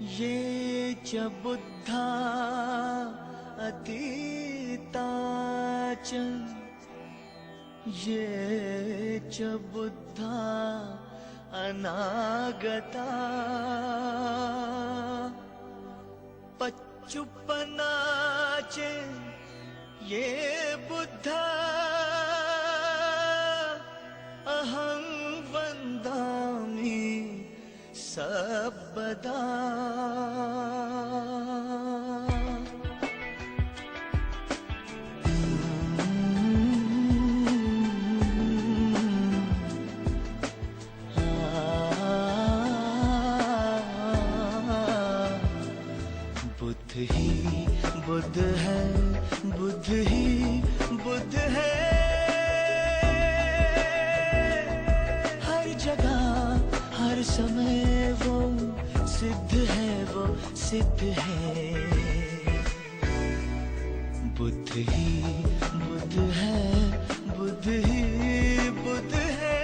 ये च बुद्धा अतीता च ये च बुद्धा अनागता पच्चुपना च ये बुद्धा अहं वन्दामि सर्वदा। बुद्ध ही बुद्ध है, बुद्ध ही बुद्ध है, हर जगह हर समय वो सिद्ध है, वो सिद्ध है। बुद्ध ही बुद्ध है, बुद्ध ही बुद्ध है,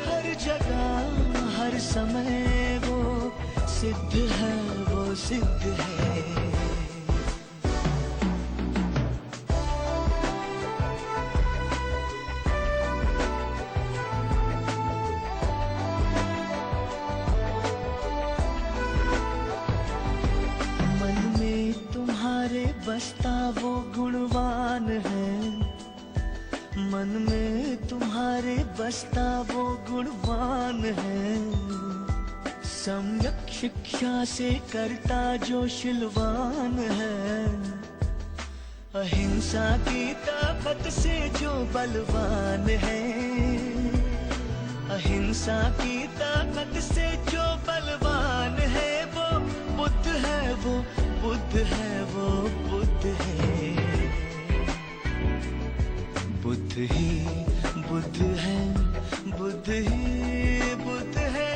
हर जगह हर समय वो सिद्ध है, वो सिद्ध है। मन में तुम्हारे बसता वो गुणवान है, मन में तुम्हारे बसता वो गुणवान है। सम्यक शिक्षा से करता जो शिलवान है, अहिंसा की ताकत से जो बलवान है, अहिंसा की ताकत से जो बलवान है, वो बुद्ध है, वो बुद्ध है, वो बुद्ध है। बुद्ध ही बुद्ध है, बुद्ध ही बुद्ध है,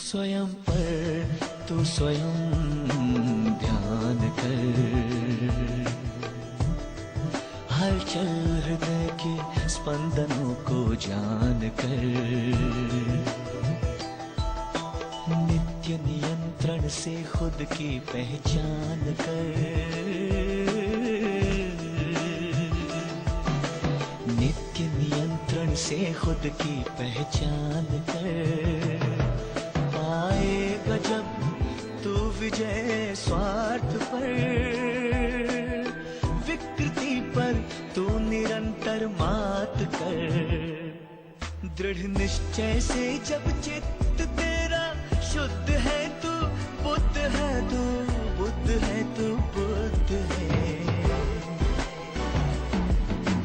स्वयं पर तू स्वयं ध्यान कर, हलचल हृदय के स्पंदनों को जान कर, नित्य नियंत्रण से खुद की पहचान कर, नित्य नियंत्रण से खुद की पहचान कर। आएगा जब तू विजय स्वार्थ पर, विकृति पर तू निरंतर मात कर। दृढ़ निश्चय से जब चित्त तेरा शुद्ध है, तू बुद्ध है, तू बुद्ध है, तू बुद्ध है।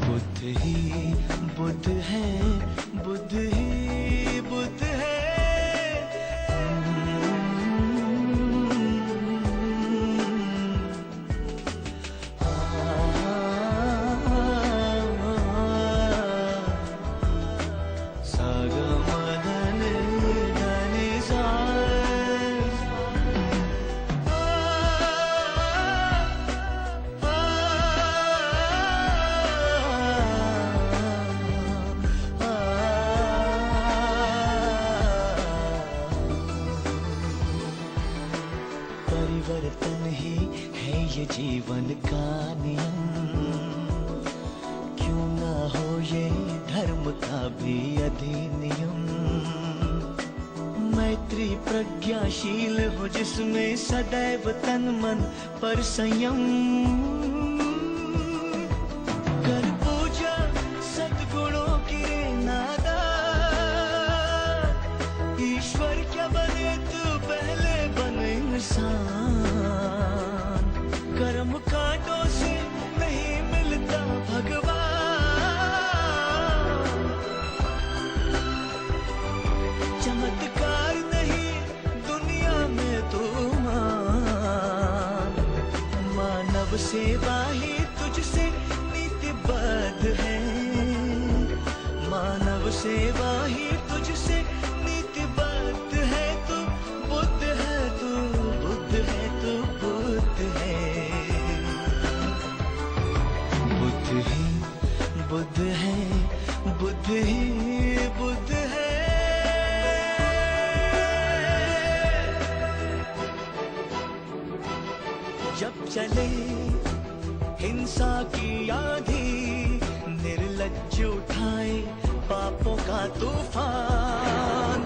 बुद्ध ही बुद्ध है, बुद्ध ही बुद्ध है, परिवर्तन ही है ये जीवन का नियम। क्यों ना हो ये धर्म का भी अधिनियम। मैत्री प्रज्ञाशील हो जिसमें सदैव तन मन पर संयम। कर पूजा सद्गुणों की नादा, ईश्वर क्या बने तू पहले बन इंसान। कर्म कांटों से नहीं मिलता भगवान, चमत्कार नहीं दुनिया में तो मान। सेवा ही तुझसे नीतिबद्ध है, मानव सेवा ही तुझसे नीतिबद्ध है। तू बुद्ध है, तू बुद्ध है, तू बुद्ध है। बुद्ध ही बुद्ध है, बुद्ध ही बुद्ध है। जब चले हिंसा की आंधी, निर्लज्ज उठाए पापों का तूफान,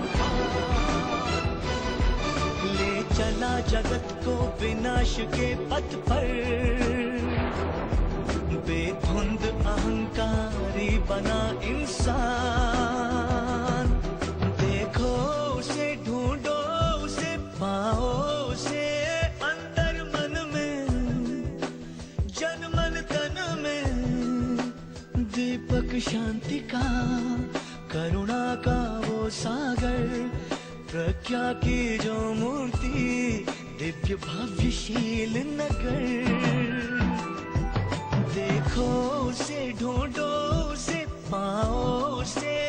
ले चला जगत को विनाश के पथ पर, बेधुंद अहंकारी बना इंसान। देखो उसे, ढूंढो उसे, पाओ उसे अंदर मन में, जन मन तन में। दीपक शांति का, करुणा का वो सागर, प्रज्ञा की जो मूर्ति, दिव्य भव्यशील नगर। देखो उसे, ढूंढो उसे, पाओ उसे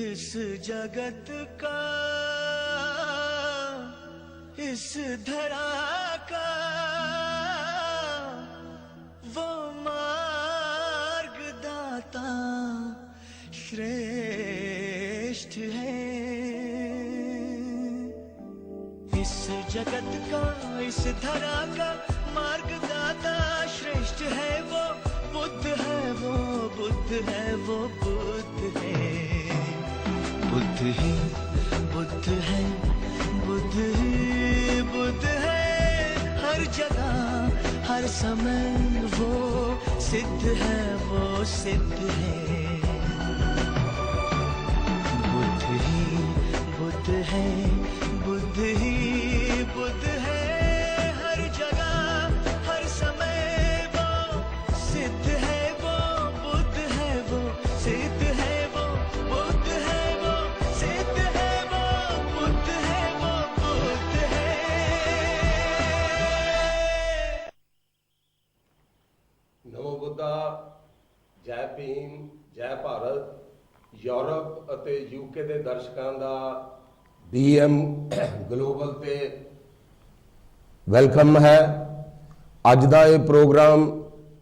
इस जगत का, इस धरा का वो मार्गदाता श्रेष्ठ है। इस जगत का, इस धरा का मार्गदाता श्रेष्ठ है। वो बुद्ध है, वो बुद्ध है, वो बुद्ध है। बुद्ध ही बुद्ध है, बुद्ध ही बुद्ध है। हर जगह हर समय वो सिद्ध है, वो सिद्ध है। बुद्ध ही बुद्ध है, बुद्ध ही बुद्ध है। हर जगह हर समय वो सिद्ध है, वो बुद्ध है, वो सिद्ध है। वो बुद्ध है, वो सिद्ध है, वो बुद्ध है, वो बुद्ध है। नमो बुद्धा, जय भीम, जय भारत। यूरोप ਅਤੇ यूके ਦੇ ਦਰਸ਼ਕਾਂ ਦਾ BM ਗਲੋਬਲ ਤੇ ਵੈਲਕਮ ਹੈ। ਅੱਜ ਦਾ ਇਹ programme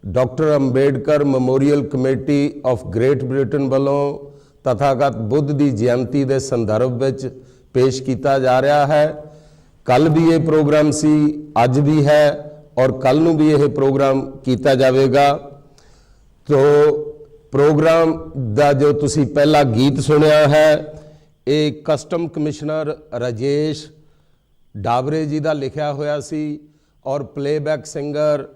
doctor Ambedkar memorial committee of Great Britain ਵੱਲੋਂ ਤਥਾਗਤ ਬੁੱਧ ਦੀ ਜਯੰਤੀ ਦੇ ਸੰਦਰਭ ਵਿੱਚ ਪੇਸ਼ ਕੀਤਾ ਜਾ ਰਿਹਾ ਹੈ। ਕੱਲ ਵੀ ਇਹ ਪ੍ਰੋਗਰਾਮ ਸੀ, ਅੱਜ ਵੀ ਹੈ ਔਰ ਕੱਲ ਨੂੰ ਵੀ ਇਹ ਪ੍ਰੋਗਰਾਮ ਕੀਤਾ ਜਾਵੇਗਾ। ਤੋ ਪ੍ਰੋਗਰਾਮ ਦਾ ਜੋ ਤੁਸੀਂ ਪਹਿਲਾ ਗੀਤ ਸੁਣਿਆ ਹੈ, ਇਹ ਕਸਟਮ ਕਮਿਸ਼ਨਰ ਰਾਜੇਸ਼ ਡਾਬਰੇ ਜੀ ਦਾ ਲਿਖਿਆ ਹੋਇਆ ਸੀ ਔਰ ਪਲੇਬੈਕ ਸਿੰਗਰ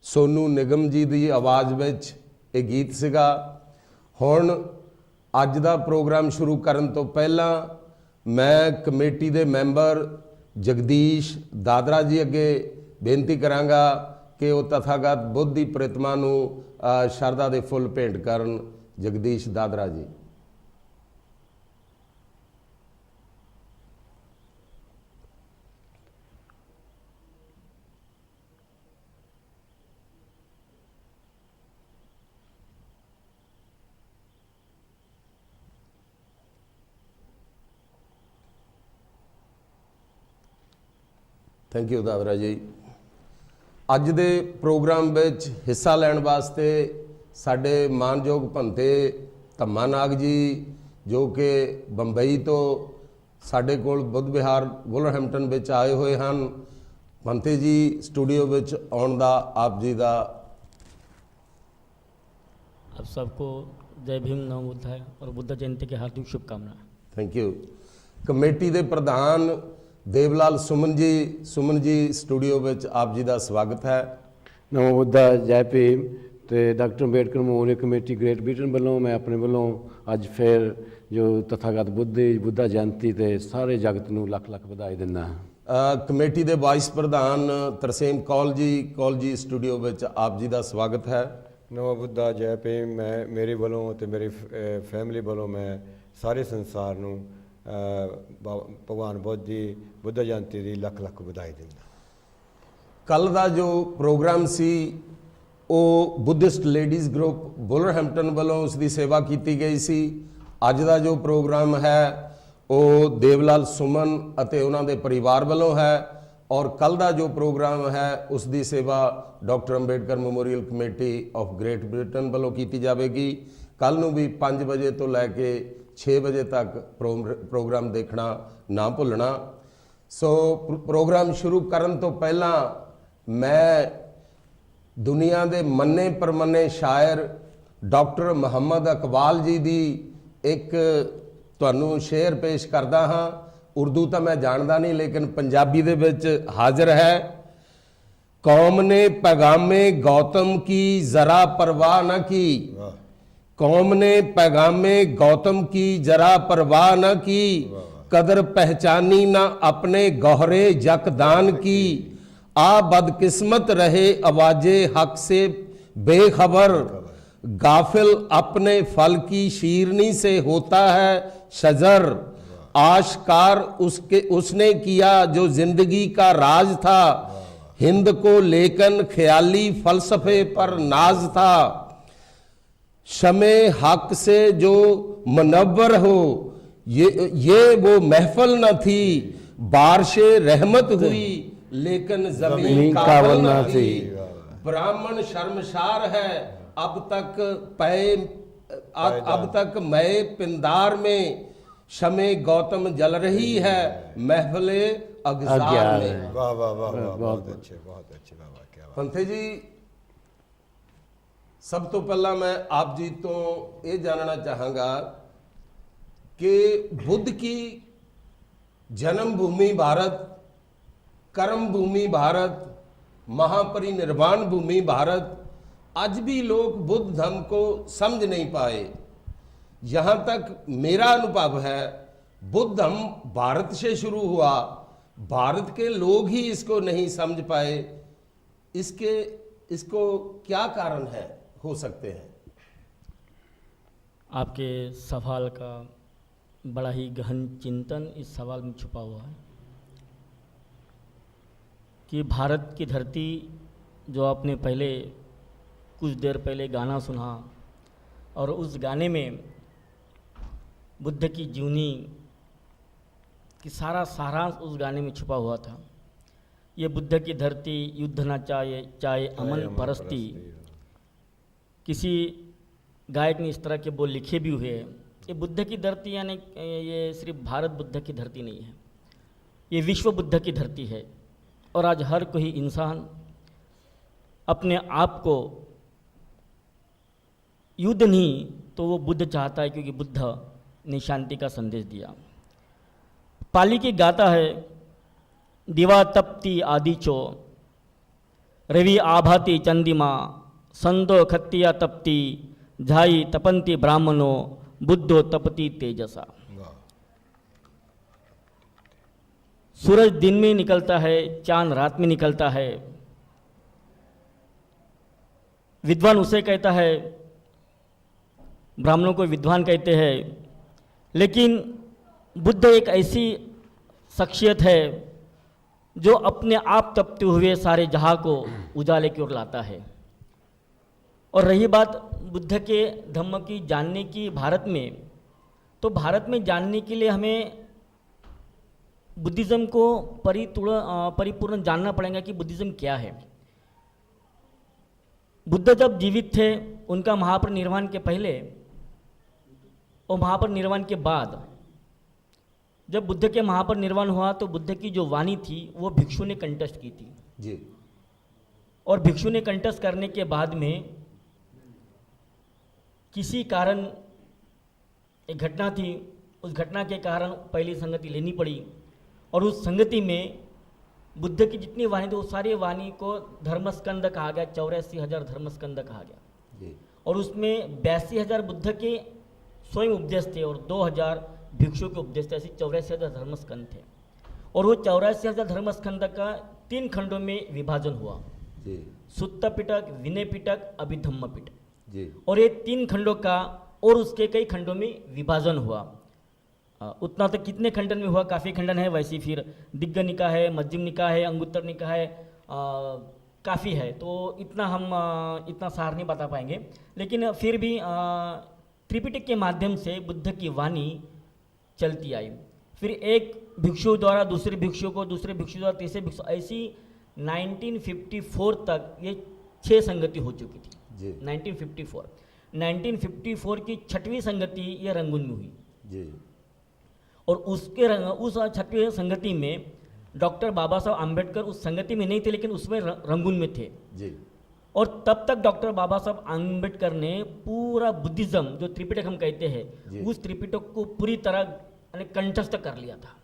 ਸੋਨੂ ਨਿਗਮ ਜੀ ਦੀ ਆਵਾਜ਼ ਵਿੱਚ ਇਹ ਗੀਤ ਸੀਗਾ। ਹੁਣ ਅੱਜ ਦਾ ਪ੍ਰੋਗਰਾਮ ਸ਼ੁਰੂ ਕਰਨ ਤੋਂ ਪਹਿਲਾਂ ਮੈਂ ਕਮੇਟੀ ਦੇ ਮੈਂਬਰ ਜਗਦੀਸ਼ ਦਾਦਰਾ ਜੀ ਅੱਗੇ ਬੇਨਤੀ ਕਰਾਂਗਾ ਕਿ ਉਹ ਤਥਾਗਤ ਬੁੱਧ ਦੀ ਪ੍ਰਤਿਮਾ ਨੂੰ ਸ਼ਰਧਾ ਦੇ ਫੁੱਲ ਭੇਂਟ ਕਰਨ। ਜਗਦੀਸ਼ ਦਾਦਰਾ ਜੀ। ਥੈਂਕ ਯੂ ਦਾਦਰਾ ਜੀ। ਅੱਜ ਦੇ ਪ੍ਰੋਗਰਾਮ ਵਿੱਚ ਹਿੱਸਾ ਲੈਣ ਵਾਸਤੇ ਸਾਡੇ ਮਾਨਯੋਗ ਭੰਤੇ ਧੰਮਾ ਨਾਗ ਜੀ ਜੋ ਕਿ ਬੰਬਈ ਤੋਂ ਸਾਡੇ ਕੋਲ ਬੁੱਧ ਵਿਹਾਰ ਵੁਲਵਰਹੈਂਪਟਨ ਵਿੱਚ ਆਏ ਹੋਏ ਹਨ। ਭੰਤੇ ਜੀ ਸਟੂਡੀਓ ਵਿੱਚ ਆਉਣ ਦਾ ਆਪ ਜੀ ਦਾ। आप सबको जय भीम, नमो बुद्धाय और बुद्ध जयंती की हार्दिक शुभकामनाएं। Thank you. कमेटी के प्रधान देवलाल सुमन जी स्टूडियो में आप जी का स्वागत है। नमो बुद्धा, जय भीम। तो doctor Ambedkar memorial committee great Britain वालों मैं अपने वालों अज फिर जो तथागत बुद्धा जयंती ते सारे जगत नूं लख लख बधाई दिंदा हां। कमेटी के वाइस प्रधान तरसेम कौल जी स्टूडियो में आप जी का स्वागत है। नमो बुद्धा, जय भीम। मैं मेरे वालों ते मेरी फैमिली वालों मैं सारे संसार नूं भगवान बुद्ध की बुद्ध जयंती की लख लख बधाई दिंदा। ਕੱਲ ਦਾ ਜੋ ਪ੍ਰੋਗਰਾਮ ਸੀ ਉਹ ਬੁੱਧਿਸਟ ਲੇਡੀਜ਼ ਗਰੁੱਪ ਵੁਲਵਰਹੈਂਪਟਨ ਵੱਲੋਂ ਉਸ ਦੀ ਸੇਵਾ ਕੀਤੀ ਗਈ ਸੀ। ਅੱਜ ਦਾ ਜੋ ਪ੍ਰੋਗਰਾਮ ਹੈ ਉਹ ਦੇਵਲਾਲ ਸੁਮਨ ਅਤੇ ਉਹਨਾਂ ਦੇ ਪਰਿਵਾਰ ਵੱਲੋਂ ਹੈ ਔਰ ਕੱਲ ਦਾ ਜੋ ਪ੍ਰੋਗਰਾਮ ਹੈ ਉਸ ਦੀ ਸੇਵਾ doctor Ambedkar memorial committee of Great Britain ਵੱਲੋਂ ਕੀਤੀ ਜਾਵੇਗੀ। ਕੱਲ ਨੂੰ ਵੀ 5 ਵਜੇ ਤੋਂ ਲੈ ਕੇ 6 ਵਜੇ ਤੱਕ ਪ੍ਰੋਗਰਾਮ ਦੇਖਣਾ ਨਾ ਭੁੱਲਣਾ। ਸੋ ਪ੍ਰੋਗਰਾਮ ਸ਼ੁਰੂ ਕਰਨ ਤੋਂ ਪਹਿਲਾਂ ਮੈਂ ਦੁਨੀਆ ਦੇ ਮੰਨੇ ਪ੍ਰਮੰਨੇ ਸ਼ਾਇਰ ਡਾਕਟਰ ਮੁਹੰਮਦ ਇਕਬਾਲ ਜੀ ਦੀ ਇੱਕ ਤੁਹਾਨੂੰ ਸ਼ੇਅਰ ਪੇਸ਼ ਕਰਦਾ ਹਾਂ। ਉਰਦੂ ਤਾਂ ਮੈਂ ਜਾਣਦਾ ਨਹੀਂ ਲੇਕਿਨ ਪੰਜਾਬੀ ਦੇ ਵਿੱਚ ਹਾਜ਼ਰ ਹੈ। ਕੌਮ ਨੇ ਪੈਗਾਮੇ ਗੌਤਮ ਕੀ ਜ਼ਰਾ ਪਰਵਾਹ ਨਾ की, कौम ने पैगामे गौतम की जरा परवाह न की, कदर पहचानी न अपने गौहरे जकदान की, आ बदकिस्मत रहे अवाजे हक से बेखबर, गाफिल अपने फल की शीरनी से होता है शजर, आशकार उसने किया जो जिंदगी का राज था, हिंद को लेकिन ख्याली फलसफे पर नाज था, शमे हक से जो मुनव्वर हो ये वो महफल न थी, बारिशे रहमत हुई लेकिन जमीन काबल न थी, ब्राह्मण शर्मसार है अब तक मय पिंदार में, शमे गौतम जल रही है महफले अगजार में। वाह वाह वाह वाह, बहुत अच्छे वाह वाह, क्या बात। पंथे जी, सब तो पहला मैं आप जी तो ये जानना चाहांगा कि बुद्ध की जन्मभूमि भारत, कर्म भूमि भारत, महापरिनिर्वाण भूमि भारत, आज भी लोग बुद्ध धर्म को समझ नहीं पाए। यहाँ तक मेरा अनुभव है बुद्ध धर्म भारत से शुरू हुआ, भारत के लोग ही इसको नहीं समझ पाए। इसको क्या कारण है हो सकते हैं? आपके सवाल का बड़ा ही गहन चिंतन इस सवाल में छुपा हुआ है कि भारत की धरती, जो आपने पहले कुछ देर पहले गाना सुना और उस गाने में बुद्ध की जीवनी की सारा सारांश उस गाने में छुपा हुआ था। ये बुद्ध की धरती, युद्ध ना चाहे अमन परस्ती। किसी गायक ने इस तरह के बोल लिखे भी हुए हैं। ये बुद्ध की धरती यानी ये सिर्फ भारत बुद्ध की धरती नहीं है, ये विश्व बुद्ध की धरती है। और आज हर कोई इंसान अपने आप को युद्ध नहीं तो वो बुद्ध चाहता है, क्योंकि बुद्ध ने शांति का संदेश दिया। पाली की गाता है, दिवा तपती आदिचो, रवि आभाती चंदिमा, संदो खत्तिया तपती, झाई तपंती ब्राह्मणों, बुद्धो तपती तेजसा। सूरज दिन में निकलता है, चांद रात में निकलता है। विद्वान उसे कहता है, ब्राह्मणों को विद्वान कहते हैं, लेकिन बुद्ध एक ऐसी शख्सियत है जो अपने आप तपते हुए सारे जहां को उजाले की ओर लाता है। और रही बात बुद्ध के धम्म की जानने की भारत में, तो भारत में जानने के लिए हमें बुद्धिज़्म को परिपूर्ण जानना पड़ेगा कि बुद्धिज़्म क्या है। बुद्ध जब जीवित थे, उनका महापरिनिर्वाण के पहले और महापरिनिर्वाण के बाद, जब बुद्ध के महापरिनिर्वाण हुआ तो बुद्ध की जो वाणी थी वो भिक्षु ने कंठस्थ की थी जी। और भिक्षु ने कंठस्थ करने के बाद में किसी कारण एक घटना थी, उस घटना के कारण पहली संगति लेनी पड़ी और उस संगति में बुद्ध की जितनी वाणी थी वो सारी वाणी को धर्मस्कंद कहा गया। 84,000 धर्मस्कंद कहा गया जी। और उसमें 82,000 बुद्ध के स्वयं उपदेश थे और 2,000 भिक्षु के उपदेश थे। ऐसे 84,000 धर्मस्कंद थे और वो 84,000 धर्मस्कंद का 3 खंडों में विभाजन हुआ जी। सुत्त पिटक, विनय पिटक, अभिधम्म पिटक जी। और ये 3 खंडों का और उसके कई खंडों में विभाजन हुआ। उतना तो कितने खंडन में हुआ, काफ़ी खंडन है। वैसे फिर दिग्ग निकाय है, मध्यम निकाय है, अंगुत्तर निकाय है काफ़ी है, तो इतना हम इतना सार नहीं बता पाएंगे। लेकिन फिर भी त्रिपिटक के माध्यम से बुद्ध की वाणी चलती आई। फिर एक भिक्षु द्वारा दूसरे भिक्षु को, दूसरे भिक्षु द्वारा तीसरे भिक्षु, ऐसी 1954 तक ये 6 संगति हो चुकी थी जी 1954 की 6वीं संगति ये रंगून में हुई जी और उस 6वीं संगति में डॉक्टर बाबा साहब आम्बेडकर उस संगति में नहीं थे, लेकिन उसमें रंगून में थे। जी और तब तक डॉक्टर बाबा साहब आम्बेडकर ने पूरा बुद्धिज्म जो त्रिपिटक हम कहते जी। हैं उस त्रिपिटक को पूरी तरह कंठस्थ कर लिया था।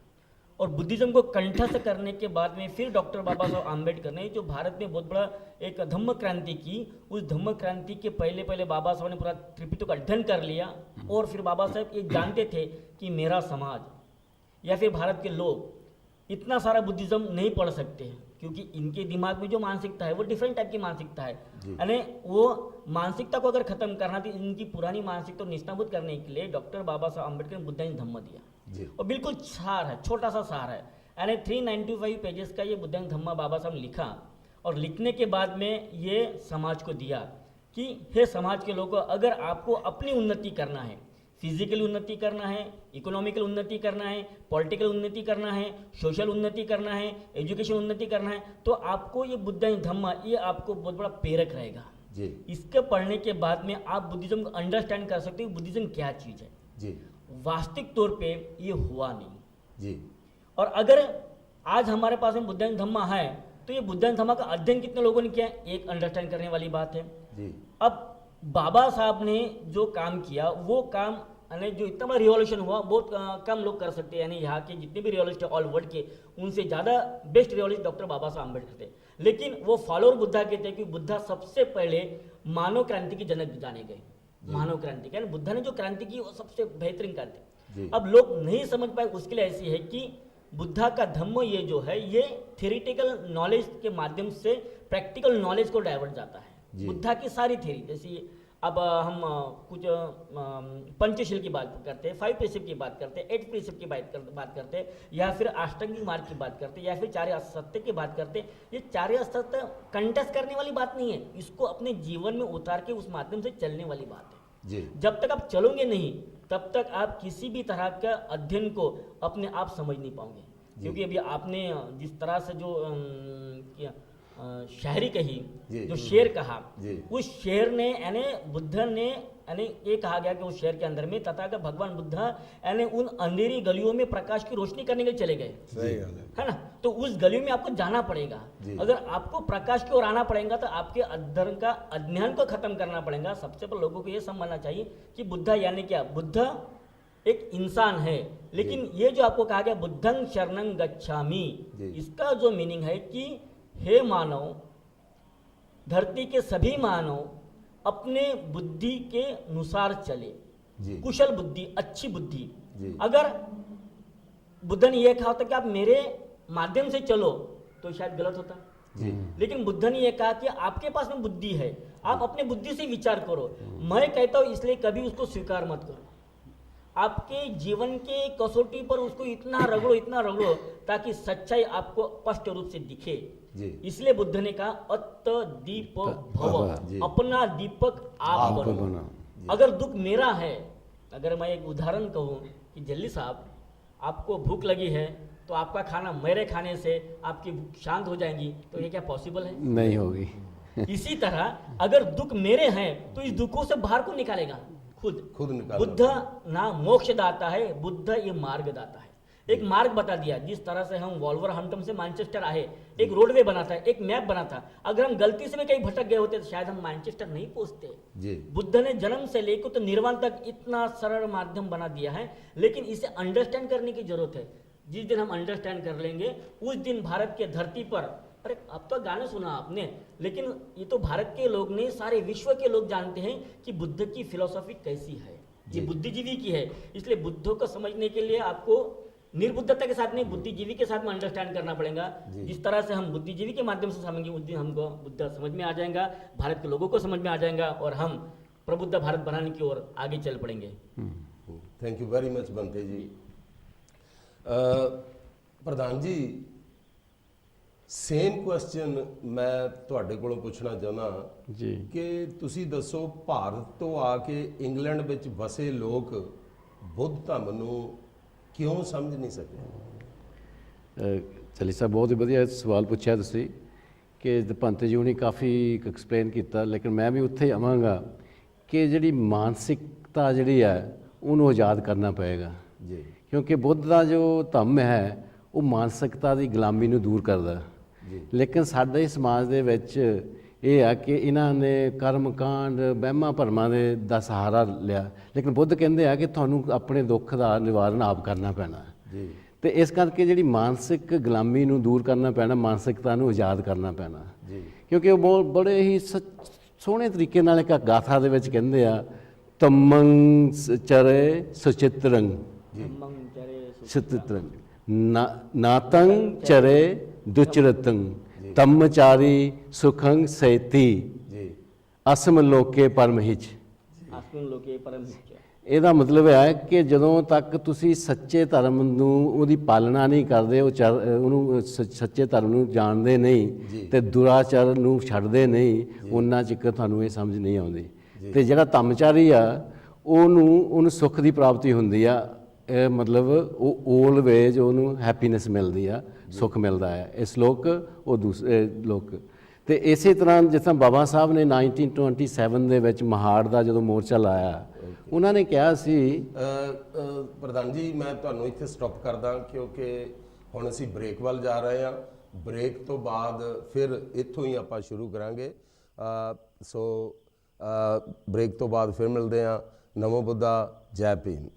और बुद्धिज्म को कंठस्थ करने के बाद में फिर डॉक्टर बाबा साहब आम्बेडकर ने जो भारत में बहुत बड़ा एक धम्म क्रांति की, उस धम्म क्रांति के पहले पहले बाबा साहब ने पूरा त्रिपिटक का अध्ययन कर लिया। और फिर बाबा साहब ये जानते थे कि मेरा समाज या फिर भारत के लोग इतना सारा बुद्धिज्म नहीं पढ़ सकते हैं, क्योंकि इनके दिमाग में जो मानसिकता है वो डिफरेंट टाइप की मानसिकता है। यानी वो मानसिकता को अगर खत्म करना थी, इनकी पुरानी मानसिकता को निष्ठाभूत करने के लिए डॉक्टर बाबा साहब आम्बेडकर ने बुद्धाइन धम्म दिया। और बिल्कुल सार है, छोटा सा सार है, यानी 395 पेजेस का ये बुद्धाइन धम्मा बाबा साहब ने लिखा। और लिखने के बाद में ये समाज को दिया कि हे समाज के लोगों, अगर आपको अपनी उन्नति करना है, फिजिकल उन्नति करना है, इकोनॉमिकल उन्नति करना है, पॉलिटिकल उन्नति करना है, सोशल उन्नति करना है, एजुकेशन उन्नति करना है, तो आपको ये बुद्धाइन धम्मा ये आपको बहुत बड़ा प्रेरक रहेगा जी इसके पढ़ने के बाद में आप बुद्धिज्म को अंडरस्टैंड कर सकते हो बुद्धिज्म क्या चीज़ है। जी वास्तविक तौर पे ये हुआ नहीं जी और अगर आज हमारे पास में बुद्धाइन धम्मा है तो ये बुद्धाइन धम्मा का अध्ययन कितने लोगों ने किया, एक अंडरस्टैंड करने वाली बात है। जी अब बाबा साहब ने जो काम किया वो काम यानी जो इतना बड़ा रिवॉल्यूशन हुआ बहुत कम लोग कर सकते हैं, यानी यहाँ के जितने भी रिवॉल्यूशन ऑल वर्ल्ड के उनसे ज़्यादा बेस्ट रिवॉल्यूशन डॉक्टर बाबा साहब अम्बेडकर थे। लेकिन वो फॉलोअर बुद्धा के थे कि बुद्धा सबसे पहले मानव क्रांति के जनक जाने गए। मानव क्रांति यानी बुद्धा ने जो क्रांति की वो सबसे बेहतरीन क्रांति। अब लोग नहीं समझ पाए, उसके लिए ऐसी है कि बुद्धा का धम्म ये जो है ये थ्योरेटिकल नॉलेज के माध्यम से प्रैक्टिकल नॉलेज को डाइवर्ट जाता है। बुद्धा की सारी थ्योरी, जैसे अब हम कुछ पंचशील की बात करते हैं, 5 प्रिंसिपल की बात करते हैं, 8 प्रिंसिपल की बात करते हैं, या फिर अष्टांगिक मार्ग की बात करते हैं, या फिर 4 असत्य की बात करते हैं। ये 4 असत्य कंटेस्ट करने वाली बात नहीं है, इसको अपने जीवन में उतार के उस माध्यम से चलने वाली बात है। जी जब तक आप चलोगे नहीं तब तक आप किसी भी तरह का अध्ययन को अपने आप समझ नहीं पाओगे। क्योंकि अभी आपने जिस तरह से जो शायरी कही, जो शेर कहा, उस शेर ने यानी बुद्ध ने यानी ये कहा गया कि उस शेर के अंदर में तथागत भगवान बुद्ध यानी उन अंधेरी गलियों में प्रकाश की रोशनी करने के लिए चले गए, है ना। तो उस गलियों में आपको जाना पड़ेगा। अगर आपको प्रकाश की ओर आना पड़ेगा तो आपके अध्ययन का अज्ञान को खत्म करना पड़ेगा। सबसे पहले लोगों को ये समझना चाहिए कि बुद्ध यानी क्या, बुद्ध एक इंसान है। लेकिन ये जो आपको कहा गया बुद्धं शरणं गच्छामि, इसका जो मीनिंग है कि हे मानव, धरती के सभी मानव अपने बुद्धि के अनुसार चले, कुशल बुद्धि, अच्छी बुद्धि। अगर बुद्ध ने यह कहा होता कि आप मेरे माध्यम से चलो तो शायद गलत होता, लेकिन बुद्ध ने यह कहा कि आपके पास में बुद्धि है, आप अपने बुद्धि से विचार करो। मैं कहता हूं इसलिए कभी उसको स्वीकार मत करो, आपके जीवन के कसौटी पर उसको इतना रगड़ो ताकि सच्चाई आपको स्पष्ट रूप से दिखे। इसलिए बुद्ध ने कहा अत दीप भव, अपना दीपक आप बनो। अगर दुख मेरा है, अगर मैं एक उदाहरण कहूँ कि जल्दी साहब आपको भूख लगी है तो आपका खाना मेरे खाने से आपकी भूख शांत हो जाएगी, तो ये क्या पॉसिबल है? नहीं होगी। इसी तरह अगर दुख मेरे हैं तो इस दुखों से बाहर कौन निकालेगा? खुद निकाल। बुद्ध ना मोक्ष दाता है, बुद्ध ये मार्ग दाता है। एक मार्ग बता दिया, जिस तरह से हम वॉल्वरहैम्पटन से मैनचेस्टर आए, एक रोडवे बना था, एक मैप बना था। अगर हम गलती से भी कहीं भटक गए होते तो शायद हम मैनचेस्टर नहीं पहुंचते। बुद्ध ने जन्म से लेकर तो निर्वाण तक इतना सरल माध्यम बना दिया है, लेकिन इसे अंडरस्टैंड करने की जरूरत है। जिस दिन हम अंडरस्टैंड कर लेंगे उस दिन भारत के धरती पर, अरे अब तो गाने सुना आपने, लेकिन ये तो भारत के लोग नहीं, सारे विश्व के लोग जानते हैं कि बुद्ध की फिलॉसफी कैसी है, ये बुद्धिजीवी की है। इसलिए बुद्ध को समझने के लिए आपको निर्बुद्धता के साथ नहीं, बुद्धिजीवी के साथ में अंडरस्टैंड करना पड़ेगा। जिस तरह से हम बुद्धिजीवी के माध्यम से समझेंगे उस दिन हमको बुद्ध समझ में आ जाएगा, भारत के लोगों को समझ में आ जाएगा और हम प्रबुद्ध भारत बनाने की ओर आगे चल पड़ेंगे। Thank you very much Bhante ji. प्रधान जी, ਸੇਮ ਕੁਐਸਚਨ ਮੈਂ ਤੁਹਾਡੇ ਕੋਲੋਂ ਪੁੱਛਣਾ ਚਾਹੁੰਦਾ ਜੀ ਕਿ ਤੁਸੀਂ ਦੱਸੋ ਭਾਰਤ ਤੋਂ ਆ ਕੇ ਇੰਗਲੈਂਡ ਵਿੱਚ ਵਸੇ ਲੋਕ ਬੁੱਧ ਧਰਮ ਨੂੰ ਕਿਉਂ ਸਮਝ ਨਹੀਂ ਸਕੇ? ਚਲੀ ਸਾਹਿਬ ਬਹੁਤ ਹੀ ਵਧੀਆ ਸਵਾਲ ਪੁੱਛਿਆ ਤੁਸੀਂ ਕਿ ਭੰਤੇ ਜੀ ਹੁਣੀ ਕਾਫੀ ਐਕਸਪਲੇਨ ਕੀਤਾ, ਲੇਕਿਨ ਮੈਂ ਵੀ ਉੱਥੇ ਹੀ ਆਵਾਂਗਾ ਕਿ ਜਿਹੜੀ ਮਾਨਸਿਕਤਾ ਜਿਹੜੀ ਹੈ ਉਹਨੂੰ ਆਜ਼ਾਦ ਕਰਨਾ ਪਏਗਾ ਜੀ ਕਿਉਂਕਿ ਬੁੱਧ ਦਾ ਜੋ ਧੰਮ ਹੈ ਉਹ ਮਾਨਸਿਕਤਾ ਦੀ ਗੁਲਾਮੀ ਨੂੰ ਦੂਰ ਕਰਦਾ। ਲੇਕਿਨ ਸਾਡੇ ਸਮਾਜ ਦੇ ਵਿੱਚ ਇਹ ਆ ਕਿ ਇਹਨਾਂ ਨੇ ਕਰਮ ਕਾਂਡ ਵਹਿਮਾਂ ਭਰਮਾਂ ਦਾ ਸਹਾਰਾ ਲਿਆ, ਲੇਕਿਨ ਬੁੱਧ ਕਹਿੰਦੇ ਆ ਕਿ ਤੁਹਾਨੂੰ ਆਪਣੇ ਦੁੱਖ ਦਾ ਨਿਵਾਰਨ ਆਪ ਕਰਨਾ ਪੈਣਾ ਜੀ ਤੇ ਇਸ ਕਰਕੇ ਜਿਹੜੀ ਮਾਨਸਿਕ ਗੁਲਾਮੀ ਨੂੰ ਦੂਰ ਕਰਨਾ ਪੈਣਾ, ਮਾਨਸਿਕਤਾ ਨੂੰ ਆਜ਼ਾਦ ਕਰਨਾ ਪੈਣਾ ਜੀ ਕਿਉਂਕਿ ਉਹ ਬਹੁਤ ਬੜੇ ਹੀ ਸੋਹਣੇ ਤਰੀਕੇ ਨਾਲ ਇੱਕ ਗਾਥਾ ਦੇ ਵਿੱਚ ਕਹਿੰਦੇ ਆ ਤਮੰ ਚਰੇ ਸੁਚਿਤਰੰ ਮੰਗ ਚਰੇ ਸੁਚਿਤਰੰ ਨਾਤੰ ਚਰੇ ਦੁਚਰਤੰ ਤਮਚਾਰੀ ਸੁਖੰ ਸੈਤੀ ਜੀ ਅਸਮ ਲੋਕੇ ਪਰਮਹਿਚ। ਆਸਮਨ ਲੋਕੇ ਪਰਮ ਹਿੱਚ। ਇਹਦਾ ਮਤਲਬ ਹੈ ਕਿ ਜਦੋਂ ਤੱਕ ਤੁਸੀਂ ਸੱਚੇ ਧਰਮ ਨੂੰ ਉਹਦੀ ਪਾਲਣਾ ਨਹੀਂ ਕਰਦੇ, ਉਹਨੂੰ ਸੱਚੇ ਧਰਮ ਨੂੰ ਜਾਣਦੇ ਨਹੀਂ ਤੇ ਦੁਰਾਚਾਰ ਨੂੰ ਛੱਡਦੇ ਨਹੀਂ, ਉਹਨਾਂ ਚਿਰ ਤੁਹਾਨੂੰ ਇਹ ਸਮਝ ਨਹੀਂ ਆਉਂਦੀ। ਤੇ ਜਿਹੜਾ ਧੰਮਚਾਰੀ ਆ ਉਹਨੂੰ ਸੁੱਖ ਦੀ ਪ੍ਰਾਪਤੀ ਹੁੰਦੀ ਆ, ਇਹ ਮਤਲਬ ਉਹ ਓਲਵੇਜ ਉਹਨੂੰ ਹੈਪੀਨੈਸ ਮਿਲਦੀ ਆ, ਸੁੱਖ ਮਿਲਦਾ ਹੈ। ਇਸ ਲੋਕ ਉਹ ਦੂਸਰੇ ਲੋਕ ਤੇ ਇਸੇ ਤਰ੍ਹਾਂ ਜਿਸ ਤਰ੍ਹਾਂ ਬਾਬਾ ਸਾਹਿਬ ਨੇ 1927 ਦੇ ਵਿੱਚ ਮਹਾੜ ਦਾ ਜਦੋਂ ਮੋਰਚਾ ਲਾਇਆ, ਉਹਨਾਂ ਨੇ ਕਿਹਾ ਸੀ ਪ੍ਰਧਾਨ ਜੀ ਮੈਂ ਤੁਹਾਨੂੰ ਇੱਥੇ ਸਟਾਪ ਕਰਦਾ ਕਿਉਂਕਿ ਹੁਣ ਅਸੀਂ ਬ੍ਰੇਕ ਵੱਲ ਜਾ ਰਹੇ ਹਾਂ। ਬ੍ਰੇਕ ਤੋਂ ਬਾਅਦ ਫਿਰ ਇੱਥੋਂ ਹੀ ਆਪਾਂ ਸ਼ੁਰੂ ਕਰਾਂਗੇ। ਸੋ ਬ੍ਰੇਕ ਤੋਂ ਬਾਅਦ ਫਿਰ ਮਿਲਦੇ ਹਾਂ। ਨਮੋ ਬੁੱਧਾ, ਜੈ ਭੀਮ।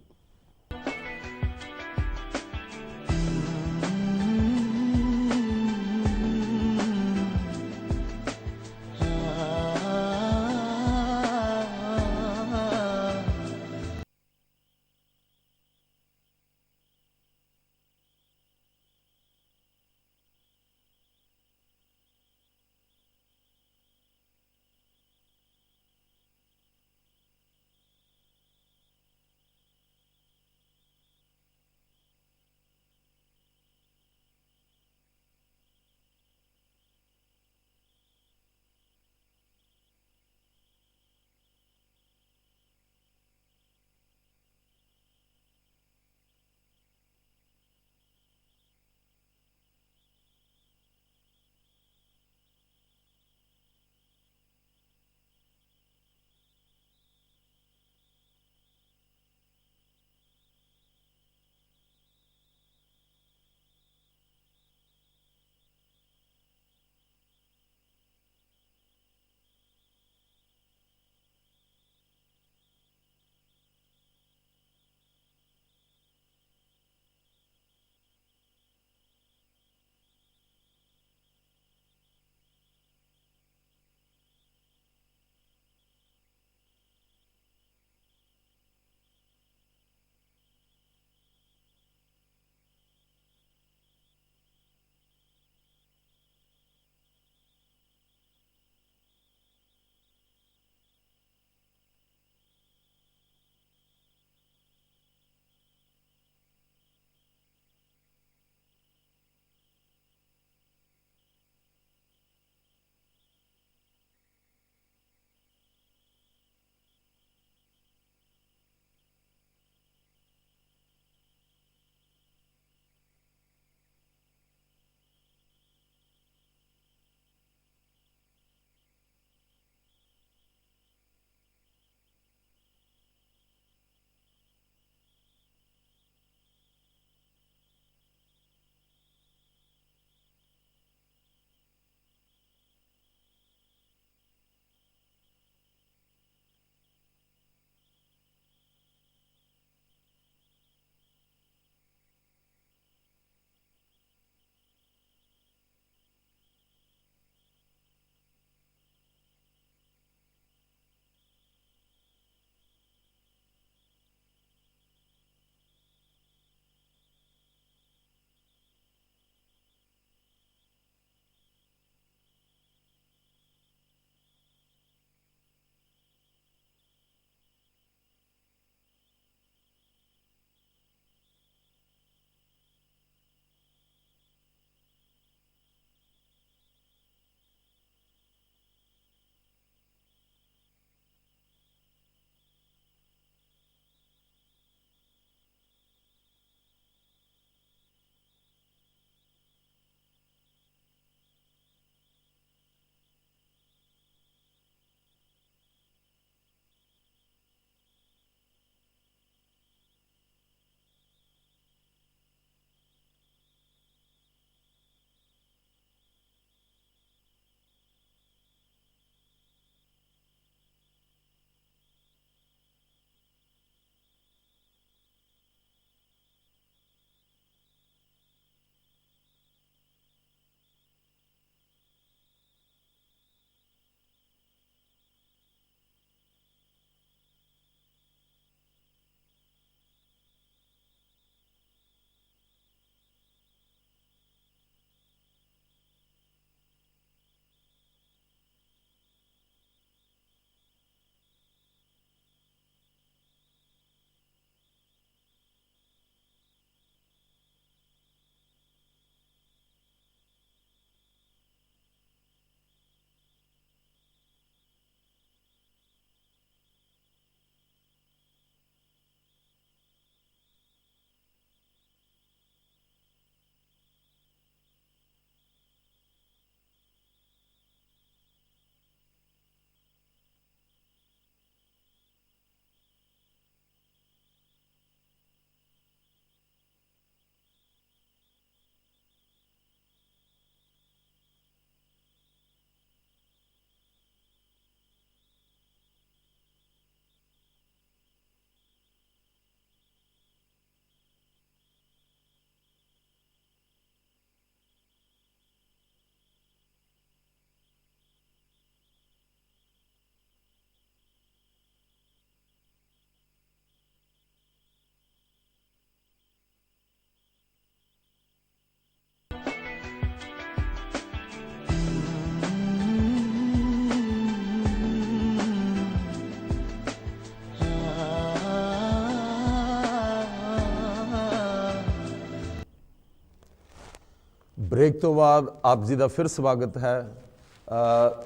ਬ੍ਰੇਕ ਤੋਂ ਬਾਅਦ ਆਪ ਜੀ ਦਾ ਫਿਰ ਸਵਾਗਤ ਹੈ।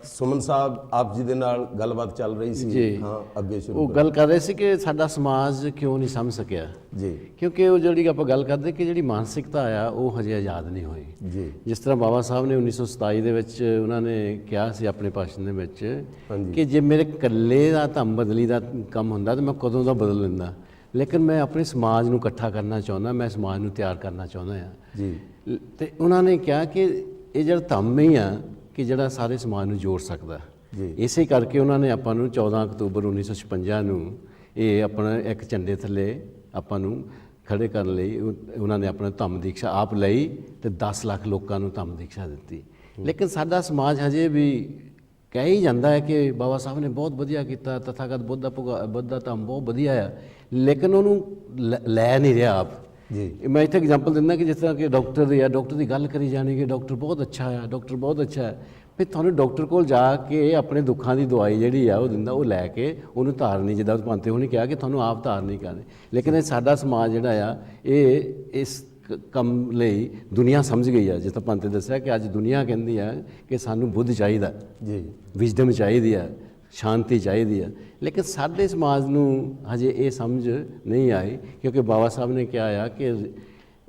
ਸੁਮਨ ਸਾਹਿਬ, ਆਪ ਜੀ ਦੇ ਨਾਲ ਗੱਲਬਾਤ ਚੱਲ ਰਹੀ ਸੀ। ਜੀ। ਹਾਂ, ਅੱਗੇ ਸ਼ੁਰੂ ਉਹ ਗੱਲ ਕਰ ਰਹੇ ਸੀ ਕਿ ਸਾਡਾ ਸਮਾਜ ਕਿਉਂ ਨਹੀਂ ਸਮਝ ਸਕਿਆ ਜੀ ਕਿਉਂਕਿ ਉਹ ਜਿਹੜੀ ਆਪਾਂ ਗੱਲ ਕਰਦੇ ਕਿ ਜਿਹੜੀ ਮਾਨਸਿਕਤਾ ਆ ਉਹ ਹਜੇ ਆਜ਼ਾਦ ਨਹੀਂ ਹੋਈ। ਜੀ ਜਿਸ ਤਰ੍ਹਾਂ ਬਾਬਾ ਸਾਹਿਬ ਨੇ 1927 ਦੇ ਵਿੱਚ ਉਹਨਾਂ ਨੇ ਕਿਹਾ ਸੀ ਆਪਣੇ ਭਾਸ਼ਣ ਦੇ ਵਿੱਚ ਹਾਂਜੀ। ਕਿ ਜੇ ਮੇਰੇ ਇਕੱਲੇ ਦਾ ਧੰਮ ਬਦਲੀ ਦਾ ਕੰਮ ਹੁੰਦਾ ਤਾਂ ਮੈਂ ਕਦੋਂ ਦਾ ਬਦਲ ਲੈਂਦਾ, ਲੇਕਿਨ ਮੈਂ ਆਪਣੇ ਸਮਾਜ ਨੂੰ ਇਕੱਠਾ ਕਰਨਾ ਚਾਹੁੰਦਾ, ਮੈਂ ਸਮਾਜ ਨੂੰ ਤਿਆਰ ਕਰਨਾ ਚਾਹੁੰਦਾ ਹਾਂ। ਜੀ ਤੇ ਉਹਨਾਂ ਨੇ ਕਿਹਾ ਕਿ ਇਹ ਜਿਹੜਾ ਧੰਮ ਹੀ ਆ ਕਿ ਜਿਹੜਾ ਸਾਰੇ ਸਮਾਜ ਨੂੰ ਜੋੜ ਸਕਦਾ। ਜੀ। ਇਸੇ ਕਰਕੇ ਉਹਨਾਂ ਨੇ ਆਪਾਂ ਨੂੰ 14 ਅਕਤੂਬਰ 1956 ਨੂੰ ਇਹ ਆਪਣਾ ਇੱਕ ਝੰਡੇ ਥੱਲੇ ਆਪਾਂ ਨੂੰ ਖੜੇ ਕਰਨ ਲਈ ਉਹਨਾਂ ਨੇ ਆਪਣਾ ਧੰਮ ਦੀਕਸ਼ਾ ਆਪ ਲਈ ਤੇ 10 ਲੱਖ ਲੋਕਾਂ ਨੂੰ ਧੰਮ ਦੀਕਸ਼ਾ ਦਿੱਤੀ। ਲੇਕਿਨ ਸਾਡਾ ਸਮਾਜ ਹਜੇ ਵੀ ਕਹਿ ਹੀ ਜਾਂਦਾ ਹੈ ਕਿ ਬਾਬਾ ਸਾਹਿਬ ਨੇ ਬਹੁਤ ਵਧੀਆ ਕੀਤਾ, ਤਥਾਗਤ ਬੁੱਧ ਦਾ ਧੰਮ ਬਹੁਤ ਵਧੀਆ ਆ, ਲੇਕਿਨ ਉਹਨੂੰ ਲੈ ਨਹੀਂ ਰਿਹਾ ਆਪ। ਜੀ ਮੈਂ ਇੱਥੇ ਐਗਜ਼ਾਮਪਲ ਦਿੰਦਾ ਕਿ ਜਿਸ ਤਰ੍ਹਾਂ ਕਿ ਡਾਕਟਰ ਦੀ ਗੱਲ ਕਰੀ ਜਾਣੀ ਕਿ ਡਾਕਟਰ ਬਹੁਤ ਅੱਛਾ ਆ, ਡਾਕਟਰ ਬਹੁਤ ਅੱਛਾ ਹੈ, ਫਿਰ ਤੁਹਾਨੂੰ ਡਾਕਟਰ ਕੋਲ ਜਾ ਕੇ ਆਪਣੇ ਦੁੱਖਾਂ ਦੀ ਦਵਾਈ ਜਿਹੜੀ ਆ ਉਹ ਦਿੰਦਾ, ਉਹ ਲੈ ਕੇ ਉਹਨੂੰ ਧਾਰਨੀ, ਜਿੱਦਾਂ ਭੰਤੇ ਹੋਣੀ ਕਿਹਾ ਕਿ ਤੁਹਾਨੂੰ ਆਪ ਧਾਰਨੀ ਕਰਨੀ। ਲੇਕਿਨ ਇਹ ਸਾਡਾ ਸਮਾਜ ਜਿਹੜਾ ਆ ਇਹ ਇਸ ਕੰਮ ਲਈ ਦੁਨੀਆ ਸਮਝ ਗਈ ਆ। ਜਿਸ ਤਰ੍ਹਾਂ ਭੰਤੇ ਦੱਸਿਆ ਕਿ ਅੱਜ ਦੁਨੀਆ ਕਹਿੰਦੀ ਆ ਕਿ ਸਾਨੂੰ ਬੁੱਧ ਚਾਹੀਦਾ, ਜੀ ਵਿਜ਼ਡਮ ਚਾਹੀਦੀ ਆ, ਸ਼ਾਂਤੀ ਚਾਹੀਦੀ ਆ, ਲੇਕਿਨ ਸਾਡੇ ਸਮਾਜ ਨੂੰ ਹਜੇ ਇਹ ਸਮਝ ਨਹੀਂ ਆਈ ਕਿਉਂਕਿ ਬਾਬਾ ਸਾਹਿਬ ਨੇ ਕਿਹਾ ਆ ਕਿ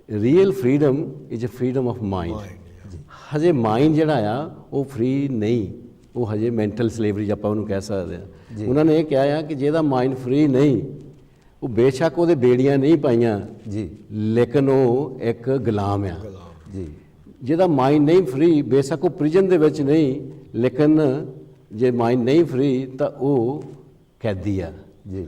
real freedom is a freedom of mind. ਹਜੇ ਮਾਈਂਡ ਜਿਹੜਾ ਆ ਉਹ ਫਰੀ ਨਹੀਂ, ਉਹ ਹਜੇ ਮੈਂਟਲ ਸਲੇਵਰੀ ਆਪਾਂ ਉਹਨੂੰ ਕਹਿ ਸਕਦੇ ਹਾਂ। ਉਹਨਾਂ ਨੇ ਇਹ ਕਿਹਾ ਆ ਕਿ ਜਿਹਦਾ ਮਾਈਂਡ ਫਰੀ ਨਹੀਂ, ਉਹ ਬੇਸ਼ੱਕ ਉਹਦੇ ਬੇੜੀਆਂ ਨਹੀਂ ਪਾਈਆਂ ਜੀ ਲੇਕਿਨ ਉਹ ਇੱਕ ਗੁਲਾਮ ਆ। ਜੀ ਜਿਹਦਾ ਮਾਈਂਡ ਨਹੀਂ ਫਰੀ, ਬੇਸ਼ੱਕ ਉਹ ਪ੍ਰਿਜ਼ਨ ਦੇ ਵਿੱਚ ਨਹੀਂ, ਲੇਕਿਨ ਜੇ ਮਾਈਂਡ ਨਹੀਂ ਫਰੀ ਤਾਂ ਉਹ ਕੈਦੀ ਆ। ਜੀ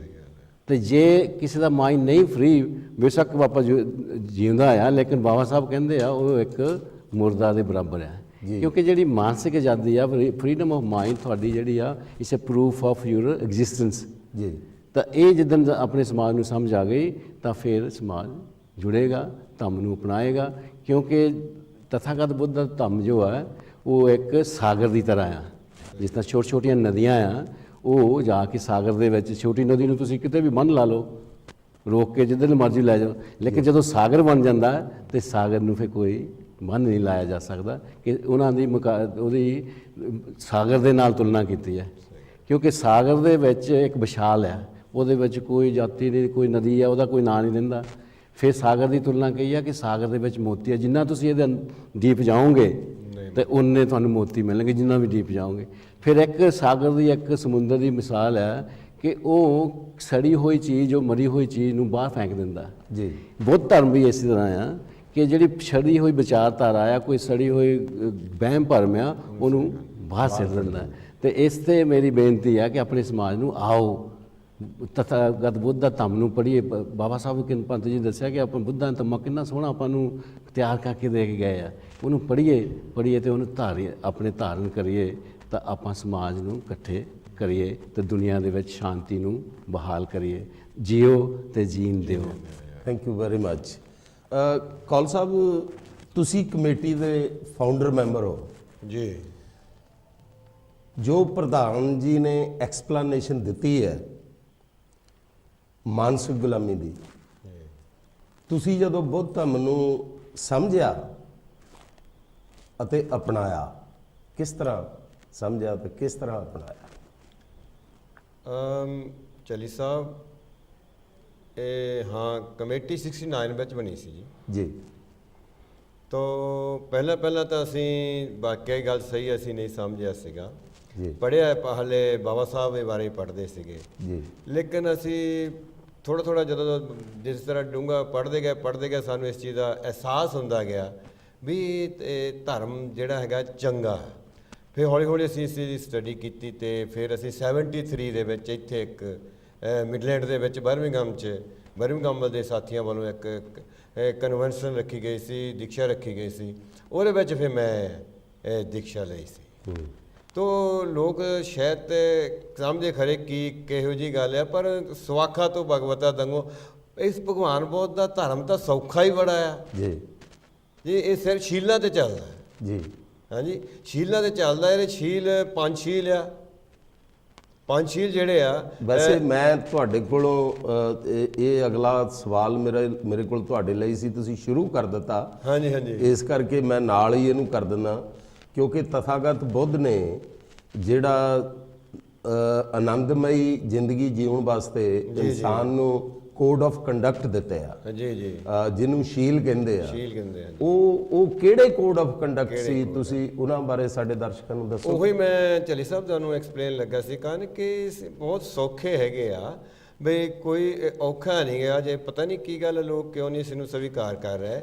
ਤੇ ਜੇ ਕਿਸੇ ਦਾ ਮਾਈਂਡ ਨਹੀਂ ਫਰੀ, ਬੇਸ਼ੱਕ ਵਾਪਸ ਜਿਉਂਦਾ ਆ, ਲੇਕਿਨ ਬਾਬਾ ਸਾਹਿਬ ਕਹਿੰਦੇ ਆ ਉਹ ਇੱਕ ਮੁਰਦਾ ਦੇ ਬਰਾਬਰ ਆ। ਕਿਉਂਕਿ ਜਿਹੜੀ ਮਾਨਸਿਕ ਆਜ਼ਾਦੀ ਆ, ਫਰੀडम ਆਫ ਮਾਈਂਡ ਤੁਹਾਡੀ ਜਿਹੜੀ ਆ, it's a proof of your existence. ਜੀ ਤਾਂ ਇਹ ਜਿੱਦਣ ਆਪਣੇ ਸਮਾਜ ਨੂੰ ਸਮਝ ਆ ਗਈ ਤਾਂ ਫਿਰ ਸਮਾਜ ਜੁੜੇਗਾ, ਧੰਮ ਨੂੰ ਅਪਣਾਏਗਾ। ਕਿਉਂਕਿ ਤਥਾਗਤ ਬੁੱਧ ਦਾ ਧੰਮ ਜੋ ਹੈ ਉਹ ਇੱਕ ਸਾਗਰ ਦੀ ਤਰ੍ਹਾਂ ਆ। ਜਿਸ ਤਰ੍ਹਾਂ ਛੋਟੀਆਂ ਛੋਟੀਆਂ ਨਦੀਆਂ ਆ, ਉਹ ਜਾ ਕੇ ਸਾਗਰ ਦੇ ਵਿੱਚ, ਛੋਟੀ ਨਦੀ ਨੂੰ ਤੁਸੀਂ ਕਿਤੇ ਵੀ ਬੰਨ੍ਹ ਲਾ ਲਓ, ਰੋਕ ਕੇ ਜਿੱਧਰ ਮਰਜ਼ੀ ਲੈ ਜਾਓ, ਲੇਕਿਨ ਜਦੋਂ ਸਾਗਰ ਬਣ ਜਾਂਦਾ ਤੇ ਸਾਗਰ ਨੂੰ ਫਿਰ ਕੋਈ ਬੰਨ੍ਹ ਨਹੀਂ ਲਾਇਆ ਜਾ ਸਕਦਾ। ਕਿ ਉਹਨਾਂ ਦੀ ਉਹਦੀ ਸਾਗਰ ਦੇ ਨਾਲ ਤੁਲਨਾ ਕੀਤੀ ਹੈ ਕਿਉਂਕਿ ਸਾਗਰ ਦੇ ਵਿੱਚ ਇੱਕ ਵਿਸ਼ਾਲ ਆ, ਉਹਦੇ ਵਿੱਚ ਕੋਈ ਜਾਤੀ ਨਹੀਂ, ਕੋਈ ਨਦੀ ਆ ਉਹਦਾ ਕੋਈ ਨਾਂ ਨਹੀਂ ਦਿੰਦਾ। ਫਿਰ ਸਾਗਰ ਦੀ ਤੁਲਨਾ ਕਹੀ ਆ ਕਿ ਸਾਗਰ ਦੇ ਵਿੱਚ ਮੋਤੀ ਆ, ਜਿੰਨਾ ਤੁਸੀਂ ਇਹਦੇ ਡੀਪ ਜਾਓਗੇ ਤੇ ਉਹਨੇ ਤੁਹਾਨੂੰ ਮੋਤੀ ਮਿਲਣਗੇ, ਜਿੰਨਾ ਵੀ ਡੀਪ ਜਾਓਗੇ। ਫਿਰ ਇੱਕ ਸਾਗਰ ਦੀ, ਇੱਕ ਸਮੁੰਦਰ ਦੀ ਮਿਸਾਲ ਹੈ ਕਿ ਉਹ ਸੜੀ ਹੋਈ ਚੀਜ਼, ਉਹ ਮਰੀ ਹੋਈ ਚੀਜ਼ ਨੂੰ ਬਾਹਰ ਫੈਂਕ ਦਿੰਦਾ। ਜੀ ਬੁੱਧ ਧਰਮ ਵੀ ਇਸੇ ਤਰ੍ਹਾਂ ਆ ਕਿ ਜਿਹੜੀ ਸੜੀ ਹੋਈ ਵਿਚਾਰਧਾਰਾ ਆ, ਕੋਈ ਸੜੀ ਹੋਈ ਵਹਿਮ ਭਰਮ ਆ, ਉਹਨੂੰ ਬਾਹਰ ਸਿੱਟ ਦਿੰਦਾ। ਤੇ ਇਸ ਤੇ ਮੇਰੀ ਬੇਨਤੀ ਆ ਕਿ ਆਪਣੇ ਸਮਾਜ ਨੂੰ ਆਓ, ਤਥਾਗਤ ਬੁੱਧ ਦਾ ਧੰਮ ਨੂੰ ਪੜ੍ਹੀਏ। ਬਾਬਾ ਸਾਹਿਬ ਨੇ ਪੰਤ ਜੀ ਦੱਸਿਆ ਕਿ ਆਪਾਂ ਬੁੱਧਾਂ ਦਾ ਧੰਮ ਕਿੰਨਾ ਸੋਹਣਾ ਆਪਾਂ ਨੂੰ ਤਿਆਰ ਕਰਕੇ ਦੇ ਕੇ ਗਏ ਆ, ਉਹਨੂੰ ਪੜ੍ਹੀਏ ਤੇ ਉਹਨੂੰ ਆਪਣੇ ਧਾਰਨ ਕਰੀਏ ਤਾਂ ਆਪਾਂ ਸਮਾਜ ਨੂੰ ਇਕੱਠੇ ਕਰੀਏ ਤੇ ਦੁਨੀਆ ਦੇ ਵਿੱਚ ਸ਼ਾਂਤੀ ਨੂੰ ਬਹਾਲ ਕਰੀਏ। ਜੀਓ ਤੇ ਜੀਣ ਦਿਓ। Thank you very much. Call ਸਾਹਿਬ, ਤੁਸੀਂ ਕਮੇਟੀ ਦੇ ਫਾਊਂਡਰ ਮੈਂਬਰ ਹੋ ਜੀ। ਜੋ ਪ੍ਰਧਾਨ ਜੀ ਨੇ ਐਕਸਪਲੇਨੇਸ਼ਨ ਦਿੱਤੀ ਹੈ ਮਾਨਸਿਕ ਗੁਲਾਮੀ ਦੀ, ਤੁਸੀਂ ਜਦੋਂ ਬੁੱਧ ਧੰਮ ਨੂੰ ਸਮਝਿਆ ਅਤੇ ਅਪਣਾਇਆ, ਕਿਸ ਤਰ੍ਹਾਂ ਸਮਝਿਆ ਤੇ ਕਿਸ ਤਰ੍ਹਾਂ ਅਪਣਾਇਆ? ਚਲੀ ਸਾਹਿਬ, ਇਹ ਹਾਂ ਕਮੇਟੀ 69 ਵਿੱਚ ਬਣੀ ਸੀ ਜੀ। ਜੀ ਤਾਂ ਪਹਿਲਾਂ ਤਾਂ ਅਸੀਂ ਵਾਕਿਆ ਹੀ ਗੱਲ ਸਹੀ ਅਸੀਂ ਨਹੀਂ ਸਮਝਿਆ ਸੀਗਾ। ਜੀ ਪੜ੍ਹਿਆ ਹਾਲੇ ਬਾਬਾ ਸਾਹਿਬ ਦੇ ਬਾਰੇ ਪੜ੍ਹਦੇ ਸੀਗੇ, ਜੀ ਲੇਕਿਨ ਅਸੀਂ ਥੋੜ੍ਹਾ ਜਦੋਂ ਜਿਸ ਤਰ੍ਹਾਂ ਡੂੰਘਾ ਪੜ੍ਹਦੇ ਗਏ ਸਾਨੂੰ ਇਸ ਚੀਜ਼ ਦਾ ਅਹਿਸਾਸ ਹੁੰਦਾ ਗਿਆ ਵੀ ਇਹ ਧਰਮ ਜਿਹੜਾ ਹੈਗਾ ਚੰਗਾ। ਫਿਰ ਹੌਲੀ ਹੌਲੀ ਅਸੀਂ ਇਸ ਦੀ ਸਟੱਡੀ ਕੀਤੀ ਅਤੇ ਫਿਰ ਅਸੀਂ 73 ਦੇ ਵਿੱਚ ਇੱਥੇ ਇੱਕ ਮਿਡਲੈਂਡ ਦੇ ਵਿੱਚ ਬਰਮਿੰਘਮ ਦੇ ਸਾਥੀਆਂ ਵੱਲੋਂ ਇੱਕ ਕਨਵੈਨਸ਼ਨ ਰੱਖੀ ਗਈ ਸੀ, ਦੀਕਸ਼ਾ ਰੱਖੀ ਗਈ ਸੀ। ਉਹਦੇ ਵਿੱਚ ਫਿਰ ਮੈਂ ਦੀਕਸ਼ਾ ਲਈ ਸੀ। ਤੋ ਲੋਕ ਸ਼ਾਇਦ ਸਮਝੇ ਖਰੇ ਕਿਹੋ ਜਿਹੀ ਗੱਲ ਹੈ, ਪਰ ਸਵਾਖਾ ਤੋਂ ਭਗਵਤਾ ਦੰਗੋ, ਇਸ ਭਗਵਾਨ ਬੁੱਧ ਦਾ ਧਰਮ ਤਾਂ ਸੌਖਾ ਹੀ ਬੜਾ ਆ ਜੀ ਜੀ। ਇਹ ਸਿਰ ਸ਼ੀਲਾਂ 'ਤੇ ਚੱਲਦਾ ਜੀ ਹਾਂਜੀ, ਸ਼ੀਲਾਂ 'ਤੇ ਚੱਲਦਾ। ਇਹਦੇ ਸ਼ੀਲ 5 ਸ਼ੀਲ ਆ, ਪੰਜਸ਼ੀਲ ਜਿਹੜੇ ਆ ਵੈਸੇ ਮੈਂ ਤੁਹਾਡੇ ਕੋਲੋਂ ਇਹ ਅਗਲਾ ਸਵਾਲ ਮੇਰੇ ਕੋਲ ਤੁਹਾਡੇ ਲਈ ਸੀ, ਤੁਸੀਂ ਸ਼ੁਰੂ ਕਰ ਦਿੱਤਾ। ਹਾਂਜੀ ਹਾਂਜੀ ਇਸ ਕਰਕੇ ਮੈਂ ਨਾਲ ਹੀ ਇਹਨੂੰ ਕਰ ਦਿੰਦਾ, ਕਿਉਂਕਿ ਤਥਾਗਤ ਬੁੱਧ ਨੇ ਜਿਹੜਾ ਆਨੰਦਮਈ ਜ਼ਿੰਦਗੀ ਜੀਉਣ ਵਾਸਤੇ ਇਨਸਾਨ ਨੂੰ ਕੋਡ ਆਫ ਕੰਡਕਟ ਦਿੱਤੇ ਆ, ਜੀ ਜੀ ਜਿਹਨੂੰ ਸ਼ੀਲ ਕਹਿੰਦੇ ਆ, ਸ਼ੀਲ ਕਹਿੰਦੇ ਆ। ਉਹ ਕਿਹੜੇ ਕੋਡ ਆਫ ਕੰਡਕਟ ਸੀ? ਤੁਸੀਂ ਉਹਨਾਂ ਬਾਰੇ ਸਾਡੇ ਦਰਸ਼ਕਾਂ ਨੂੰ ਦੱਸੋ। ਉਹੀ ਮੈਂ ਝੱਲੀ ਸਾਹਿਬ ਤੁਹਾਨੂੰ ਐਕਸਪਲੇਨ ਲੱਗਾ ਸੀ ਕਾਰਨ ਕਿ ਬਹੁਤ ਸੌਖੇ ਹੈਗੇ ਆ ਬਈ, ਕੋਈ ਔਖਾ ਨਹੀਂ ਗਿਆ। ਜੇ ਪਤਾ ਨਹੀਂ ਕੀ ਗੱਲ ਲੋਕ ਕਿਉਂ ਨਹੀਂ ਇਸ ਨੂੰ ਸਵੀਕਾਰ ਕਰ ਰਹੇ।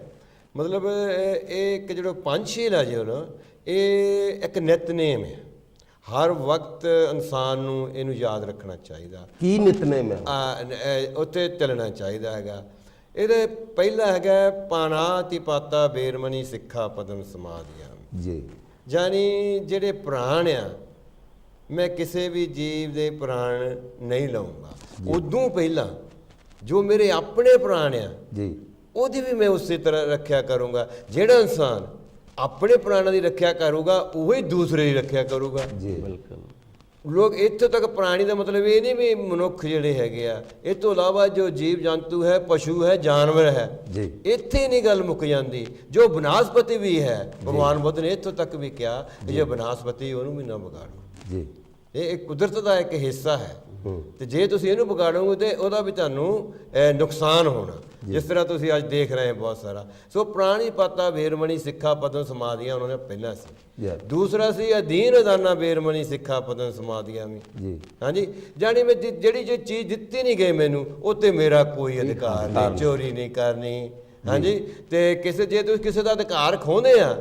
ਮਤਲਬ ਇਹ ਇੱਕ ਜਿਹੜਾ ਪੰਜਸ਼ੀਲ ਆ ਜੀ, ਉਹ ਇਹ ਇੱਕ ਨਿਤਨੇਮ ਹੈ। ਹਰ ਵਕਤ ਇਨਸਾਨ ਨੂੰ ਇਹਨੂੰ ਯਾਦ ਰੱਖਣਾ ਚਾਹੀਦਾ। ਕੀ ਨਿਤਨੇਮ ਹੈ? ਉੱਤੇ ਚੱਲਣਾ ਚਾਹੀਦਾ ਹੈਗਾ। ਇਹਦੇ ਪਹਿਲਾ ਹੈਗਾ ਪਾਣਾਤੀ ਪਾਤਾ ਬੇਰਮਣੀ ਸਿੱਖਾ ਪਦਮ ਸਮਾਧੀਆਂ ਜੀ, ਯਾਨੀ ਜਿਹੜੇ ਪ੍ਰਾਣ ਆ, ਮੈਂ ਕਿਸੇ ਵੀ ਜੀਵ ਦੇ ਪ੍ਰਾਣ ਨਹੀਂ ਲਊਂਗਾ। ਉਦੋਂ ਪਹਿਲਾਂ ਜੋ ਮੇਰੇ ਆਪਣੇ ਪ੍ਰਾਣ ਆ ਜੀ, ਉਹਦੀ ਵੀ ਮੈਂ ਉਸੇ ਤਰ੍ਹਾਂ ਰੱਖਿਆ ਕਰੂੰਗਾ। ਜਿਹੜਾ ਇਨਸਾਨ ਆਪਣੇ ਪ੍ਰਾਣਾਂ ਦੀ ਰੱਖਿਆ ਕਰੂਗਾ, ਉਹੀ ਦੂਸਰੇ ਦੀ ਰੱਖਿਆ ਕਰੂਗਾ। ਜੀ ਬਿਲਕੁਲ। ਲੋਕ ਇੱਥੋਂ ਤੱਕ ਪ੍ਰਾਣੀ ਦਾ ਮਤਲਬ ਇਹ ਨਹੀਂ ਵੀ ਮਨੁੱਖ ਜਿਹੜੇ ਹੈਗੇ ਆ, ਇਹ ਤੋਂ ਇਲਾਵਾ ਜੋ ਜੀਵ ਜੰਤੂ ਹੈ, ਪਸ਼ੂ ਹੈ, ਜਾਨਵਰ ਹੈ, ਜੀ, ਇੱਥੇ ਨਹੀਂ ਗੱਲ ਮੁੱਕ ਜਾਂਦੀ। ਜੋ ਬਨਸਪਤੀ ਵੀ ਹੈ, ਭਗਵਾਨ ਬੁੱਧ ਨੇ ਇੱਥੋਂ ਤੱਕ ਵੀ ਕਿਹਾ ਕਿ ਜੇ ਬਨਸਪਤੀ ਉਹਨੂੰ ਵੀ ਨਾ ਵਿਗਾੜੋ। ਜੀ, ਇਹ ਇੱਕ ਕੁਦਰਤ ਦਾ ਇੱਕ ਹਿੱਸਾ ਹੈ, ਤੇ ਜੇ ਤੁਸੀਂ ਇਹਨੂੰ ਵਿਗਾੜੋਗੇ ਤੇ ਉਹਦਾ ਵੀ ਤੁਹਾਨੂੰ ਨੁਕਸਾਨ ਹੋਣਾ, ਜਿਸ ਤਰ੍ਹਾਂ ਤੁਸੀਂ ਅੱਜ ਦੇਖ ਰਹੇ ਹੋ ਬਹੁਤ ਸਾਰਾ। ਸੋ ਪ੍ਰਾਣੀ ਪਾਤਾ ਬੇਰਮਣੀ ਸਿੱਖਾ ਪਦਮ ਸਮਾਧੀਆਂ ਉਹਨਾਂ ਨੇ ਪਹਿਲਾਂ ਸੀ। ਦੂਸਰਾ ਸੀ ਅਧੀਨ ਅਦਾਨਾ ਬੇਰਮਣੀ ਸਿੱਖਾ ਪਦਮ ਸਮਾਧੀਆਂ ਵੀ ਜੀ। ਹਾਂਜੀ, ਜਾਣੀ ਮੈਂ ਜਿਹੜੀ ਜੋ ਚੀਜ਼ ਦਿੱਤੀ ਨਹੀਂ ਗਈ ਮੈਨੂੰ, ਉਹ ਤੇ ਮੇਰਾ ਕੋਈ ਅਧਿਕਾਰ ਨਹੀਂ, ਚੋਰੀ ਨਹੀਂ ਕਰਨੀ। ਹਾਂਜੀ, ਤੇ ਜੇ ਤੁਸੀਂ ਕਿਸੇ ਦਾ ਅਧਿਕਾਰ ਖੋਹਦੇ ਆ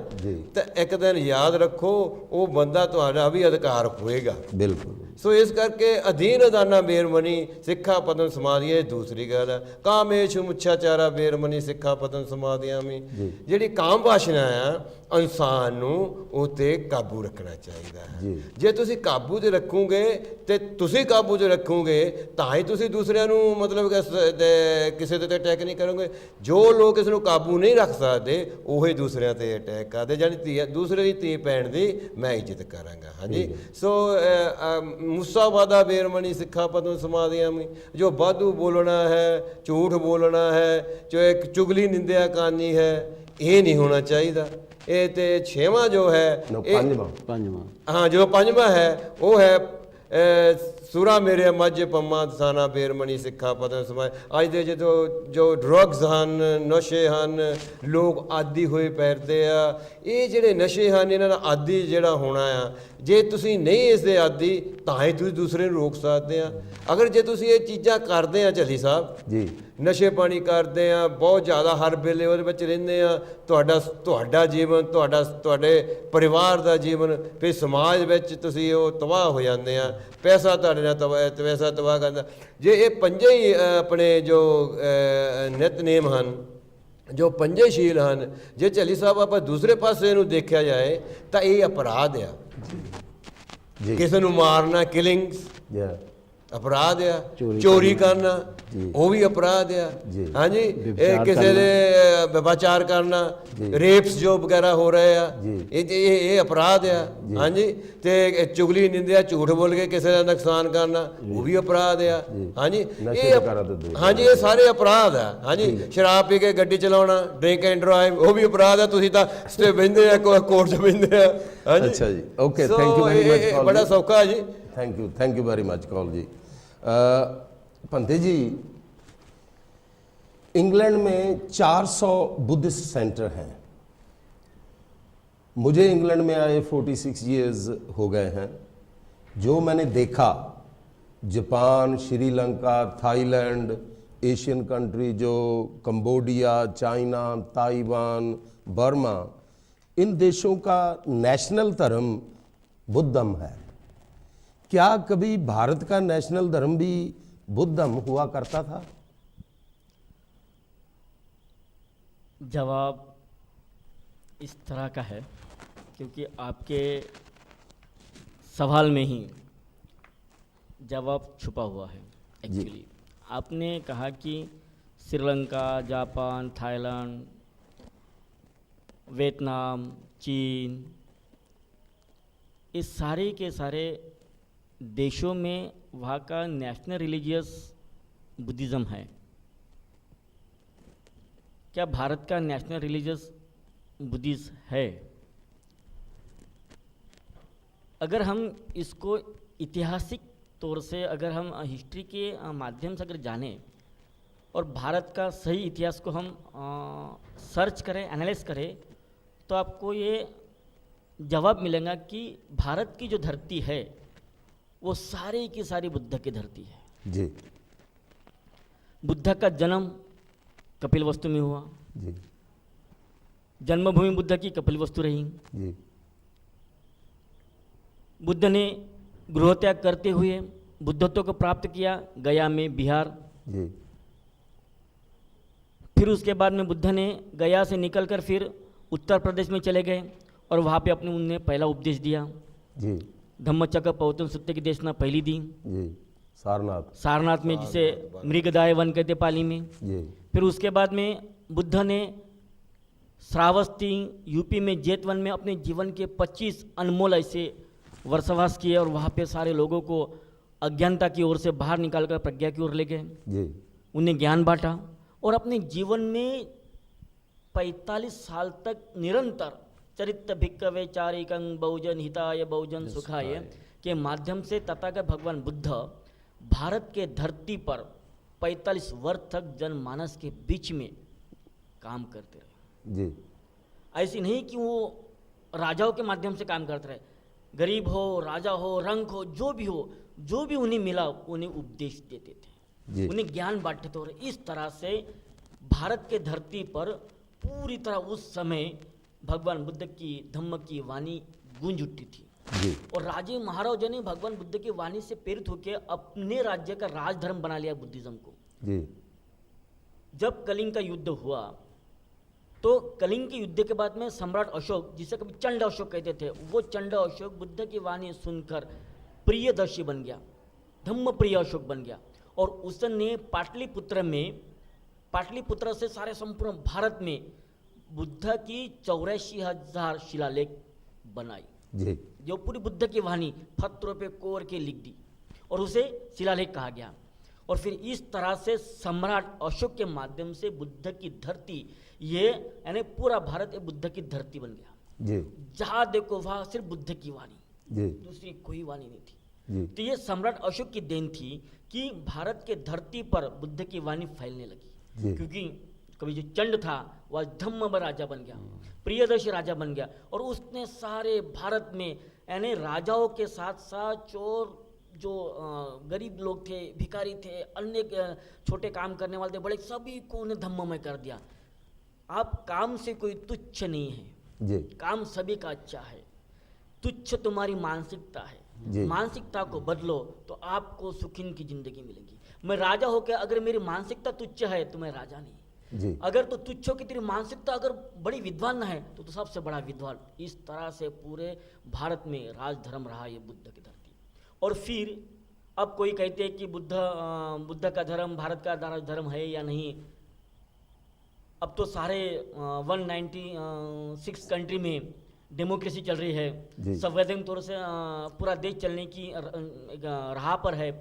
ਤਾਂ ਇੱਕ ਦਿਨ ਯਾਦ ਰੱਖੋ ਉਹ ਬੰਦਾ ਤੁਹਾਡਾ ਵੀ ਅਧਿਕਾਰ ਖੋਹੇਗਾ। ਬਿਲਕੁਲ। ਸੋ ਇਸ ਕਰਕੇ ਅਧੀਨ ਅਦਾਨਾ ਬੇਰਮਣੀ ਸਿੱਖਾ ਪਦਮ ਸਮਾਧੀਆਂ ਇਹ ਦੂਸਰੀ ਗੱਲ ਹੈ। ਕਾਮੇਸ਼ੂ ਮੁੱਛਾਚਾਰਾ ਬੇਰਮਣੀ ਸਿੱਖਾ ਪਦਮ ਸਮਾਧੀਆਂ ਵੀ ਜਿਹੜੀ ਕਾਮ ਵਾਸ਼ਨਾ ਆ, ਇਨਸਾਨ ਨੂੰ ਉਹ 'ਤੇ ਕਾਬੂ ਰੱਖਣਾ ਚਾਹੀਦਾ ਹੈ। ਜੇ ਤੁਸੀਂ ਕਾਬੂ 'ਤੇ ਰੱਖੋਗੇ ਤੇ ਤੁਸੀਂ ਕਾਬੂ 'ਤੇ ਰੱਖੋਗੇ ਤਾਂ ਹੀ ਤੁਸੀਂ ਦੂਸਰਿਆਂ ਨੂੰ ਮਤਲਬ ਕਿਸੇ ਦੇ 'ਤੇ ਅਟੈਕ ਨਹੀਂ ਕਰੋਗੇ। ਜੋ ਲੋਕ ਇਸ ਨੂੰ ਕਾਬੂ ਨਹੀਂ ਰੱਖ ਸਕਦੇ ਉਹੀ ਦੂਸਰਿਆਂ 'ਤੇ ਅਟੈਕ ਕਰਦੇ, ਜਾਨੀ ਦੂਸਰੇ ਦੀ ਧੀ ਭੈਣ ਦੀ ਮੈਂ ਇੱਜ਼ਤ ਕਰਾਂਗਾ। ਹਾਂਜੀ, ਸੋ ਮੁਸਾਵਾਦਾ ਬੇਰਮਣੀ ਸਿੱਖਾ ਪਦਮ ਸਮਾਧੀਆਂ ਵੀ ਜੋ ਵਾਧੂ ਬੋਲਣਾ ਹੈ, ਝੂਠ ਬੋਲਣਾ ਹੈ, ਜੋ ਇੱਕ ਚੁਗਲੀ ਨਿੰਦਿਆ ਕਰਨੀ ਹੈ, ਇਹ ਨਹੀਂ ਹੋਣਾ ਚਾਹੀਦਾ। ਇਹ ਤੇ ਛੇਵਾਂ ਜੋ ਹੈ, ਪੰਜਵਾਂ ਹਾਂ ਜੋ ਪੰਜਵਾਂ ਹੈ ਉਹ ਹੈ ਸੁਰਾ ਮੇਰੇ ਮੱਝ ਪੰਮਾ ਦਸਾਨਾ ਬੇਰਮਣੀ ਸਿੱਖਾ ਪਦਮ ਸਮਾਏ। ਅੱਜ ਦੇ ਜੋ ਡਰੱਗਸ ਹਨ, ਨਸ਼ੇ ਹਨ, ਲੋਕ ਆਦੀ ਹੋਏ ਪੈਰਦੇ ਆ। ਇਹ ਜਿਹੜੇ ਨਸ਼ੇ ਹਨ ਇਹਨਾਂ ਦਾ ਆਦੀ ਜਿਹੜਾ ਹੋਣਾ ਆ, ਜੇ ਤੁਸੀਂ ਨਹੀਂ ਇਸ ਦੇ ਆਦੀ ਤਾਂ ਹੀ ਤੁਸੀਂ ਦੂਸਰੇ ਨੂੰ ਰੋਕ ਸਕਦੇ ਆ। ਅਗਰ ਜੇ ਤੁਸੀਂ ਇਹ ਚੀਜ਼ਾਂ ਕਰਦੇ ਆ ਝੱਲੀ ਸਾਹਿਬ ਜੀ, ਨਸ਼ੇ ਪਾਣੀ ਕਰਦੇ ਆ, ਬਹੁਤ ਜ਼ਿਆਦਾ ਹਰ ਵੇਲੇ ਉਹਦੇ ਵਿੱਚ ਰਹਿੰਦੇ ਆ, ਤੁਹਾਡਾ ਜੀਵਨ, ਤੁਹਾਡੇ ਪਰਿਵਾਰ ਦਾ ਜੀਵਨ, ਫਿਰ ਸਮਾਜ ਵਿੱਚ ਤੁਸੀਂ ਉਹ ਤਬਾਹ ਹੋ ਜਾਂਦੇ ਆ। ਪੈਸਾ ਤੁਹਾਡੇ ਨਾਲ ਪੈਸਾ ਤਬਾਹ ਕਰਦਾ। ਜੇ ਇਹ ਪੰਜੇ ਹੀ ਆਪਣੇ ਜੋ ਨਿਤਨੇਮ ਹਨ, ਜੋ ਪੰਜੇ ਸ਼ੀਲ ਹਨ, ਜੇ ਝੱਲੀ ਸਾਹਿਬ ਆਪਾਂ ਦੂਸਰੇ ਪਾਸੇ ਨੂੰ ਦੇਖਿਆ ਜਾਏ ਤਾਂ ਇਹ ਅਪਰਾਧ ਆ। ਕਿਸੇ ਨੂੰ ਮਾਰਨਾ, ਕਿਲਿੰਗਸ ਅਪਰਾਧ ਆ। ਚੋਰੀ ਕਰਨਾ ਉਹ ਵੀ ਅਪਰਾਧ ਆ। ਹਾਂਜੀ, ਇਹ ਕਿਸੇ ਦੇ ਵਿਭਾਚਾਰ ਕਰਨਾ, ਰੇਪਸ ਜੋ ਵਗੈਰਾ ਹੋ ਰਹੇ ਆ, ਇਹ ਅਪਰਾਧ ਆ। ਹਾਂਜੀ, ਤੇ ਚੁਗਲੀ ਨਿੰਦਿਆ, ਝੂਠ ਬੋਲ ਕੇ ਕਿਸੇ ਦਾ ਨੁਕਸਾਨ ਕਰਨਾ, ਉਹ ਵੀ ਅਪਰਾਧ ਆ। ਹਾਂਜੀ, ਇਹ ਸਾਰੇ ਅਪਰਾਧ ਆ। ਹਾਂਜੀ, ਸ਼ਰਾਬ ਪੀ ਕੇ ਗੱਡੀ ਚਲਾਉਣਾ, ਡਰਿੰਕ ਐਂਡ ਡਰਾਈਵ, ਉਹ ਵੀ ਅਪਰਾਧ ਆ। ਤੁਸੀਂ ਤਾਂ ਸਟੇ ਬਹਿੰਦੇ ਆ, ਕੋਰਟ 'ਚ ਬਹਿੰਦੇ ਆ। ਹਾਂਜੀ, ਅੱਛਾ ਜੀ, okay, thank you very much. ਬੜਾ ਸੌਖਾ ਜੀ। Thank you very much call जी। पंते जी, इंग्लैंड में 400 बुद्धिस्ट सेंटर हैं। मुझे इंग्लैंड में आए 46 इयर्स हो गए हैं। जो मैंने देखा, Japan, Sri Lanka, Thailand, Asian country जो कंबोडिया, चाइना, ताइवान, बर्मा, इन देशों का नेशनल धर्म बुद्धिज्म है। क्या कभी भारत का नेशनल धर्म भी बुद्धिज्म हुआ करता था? जवाब इस तरह का है, क्योंकि आपके सवाल में ही जवाब छुपा हुआ है। एक्चुअली आपने कहा कि श्रीलंका, जापान, थाईलैंड, वियतनाम, चीन, इस सारे के सारे देशों में वहाँ का नेशनल रिलीजियस बुद्धिज़्म है, क्या भारत का नेशनल रिलीजियस बुद्धिज़्म है? अगर हम इसको ऐतिहासिक तौर से, अगर हम हिस्ट्री के माध्यम से अगर जानें और भारत का सही इतिहास को हम सर्च करें, एनालाइज करें, तो आपको ये जवाब मिलेगा कि भारत की जो धरती है वो सारी की सारी बुद्ध की धरती है। जी बुद्ध का जन्म कपिलवस्तु में हुआ, जी जन्मभूमि बुद्ध की कपिलवस्तु रही। जी बुद्ध ने गृहत्याग करते हुए बुद्धत्व को प्राप्त किया गया में, बिहार। जी फिर उसके बाद में बुद्ध ने गया से निकलकर फिर उत्तर प्रदेश में चले गए और वहाँ पे अपने उन्हें पहला उपदेश दिया। जी धम्मचक्र प्रवर्तन सूत्र की देशना पहली दी जी सारनाथ। सारनाथ में, जिसे मृगदाय वन कहते पाली में। जी फिर उसके बाद में बुद्ध ने श्रावस्ती यूपी में जेत वन में अपने जीवन के 25 अनमोल ऐसे वर्षवास किए और वहाँ पे सारे लोगों को अज्ञानता की ओर से बाहर निकालकर प्रज्ञा की ओर ले गए, जी उन्हें ज्ञान बांटा और अपने जीवन में 45 साल तक निरंतर चरित्र भिक्कवे चारिकं बहुजन हिताय बहुजन सुखाय के माध्यम से तथागत भगवान बुद्ध भारत के धरती पर 45 वर्ष तक जनमानस के बीच में काम करते रहे। जी ऐसी नहीं कि वो राजाओं के माध्यम से काम करते रहे, गरीब हो, राजा हो, रंक हो, जो भी उन्हें मिला उन्हें उपदेश देते थे, जी उन्हें ज्ञान बांटते थे। और इस तरह से भारत के धरती पर पूरी तरह उस समय भगवान बुद्ध की धम्म की वाणी गूंज उठती थी। जी और राजे महाराजा ने भगवान बुद्ध की वाणी से प्रेरित होकर अपने राज्य का राजधर्म बना लिया बुद्धिज्म को। जी जब कलिंग का युद्ध हुआ तो कलिंग के युद्ध के बाद में सम्राट अशोक, जिसे कभी चंड अशोक कहते थे, वो चंड अशोक बुद्ध की वाणी सुनकर प्रियदर्शी बन गया, धम्म प्रिय अशोक बन गया। और उसने पाटलिपुत्र से सारे संपूर्ण भारत में बुद्ध की 84,000 शिलालेख बनाई, जी जो पूरी बुद्ध की वाणी पत्रों पे कोर के लिख दी और उसे शिलालेख कहा गया। और फिर इस तरह से सम्राट अशोक के माध्यम से बुद्ध की धरती, ये यानी पूरा भारत एक बुद्ध की धरती बन गया। जी जहाँ देखो वहाँ सिर्फ बुद्ध की वाणी, जी दूसरी कोई वाणी नहीं थी। जी तो ये सम्राट अशोक की देन थी कि भारत के धरती पर बुद्ध की वाणी फैलने लगी। जी। क्योंकि कभी जो चंड था वह धम्म राजा बन गया, प्रियदर्शी राजा बन गया और उसने सारे भारत में यानी राजाओं के साथ साथ चोर, जो गरीब लोग थे, भिखारी थे, अन्य छोटे काम करने वाले थे, बड़े सभी को उन्हें धम्ममय कर दिया। आप काम से कोई तुच्छ नहीं है, जी काम सभी का अच्छा है, तुच्छ तुम्हारी मानसिकता है। जी। मानसिकता को बदलो तो आपको सुखीन की जिंदगी मिलेगी। मैं राजा होकर अगर मेरी मानसिकता तुच्छ है तो मैं राजा नहीं, जी अगर तो तुच्छ हो कि तेरी मानसिकता अगर बड़ी विद्वान है तो सबसे बड़ा विद्वान। इस तरह से पूरे भारत में राजधर्म रहा ये बुद्ध की धरती। और फिर अब कोई कहते हैं कि बुद्ध का धर्म भारत का धर्म है या नहीं। अब तो सारे 196 कंट्री में डेमोक्रेसी चल रही है, जी। संवैधानिक तौर से पूरा देश चलने की राह पर है।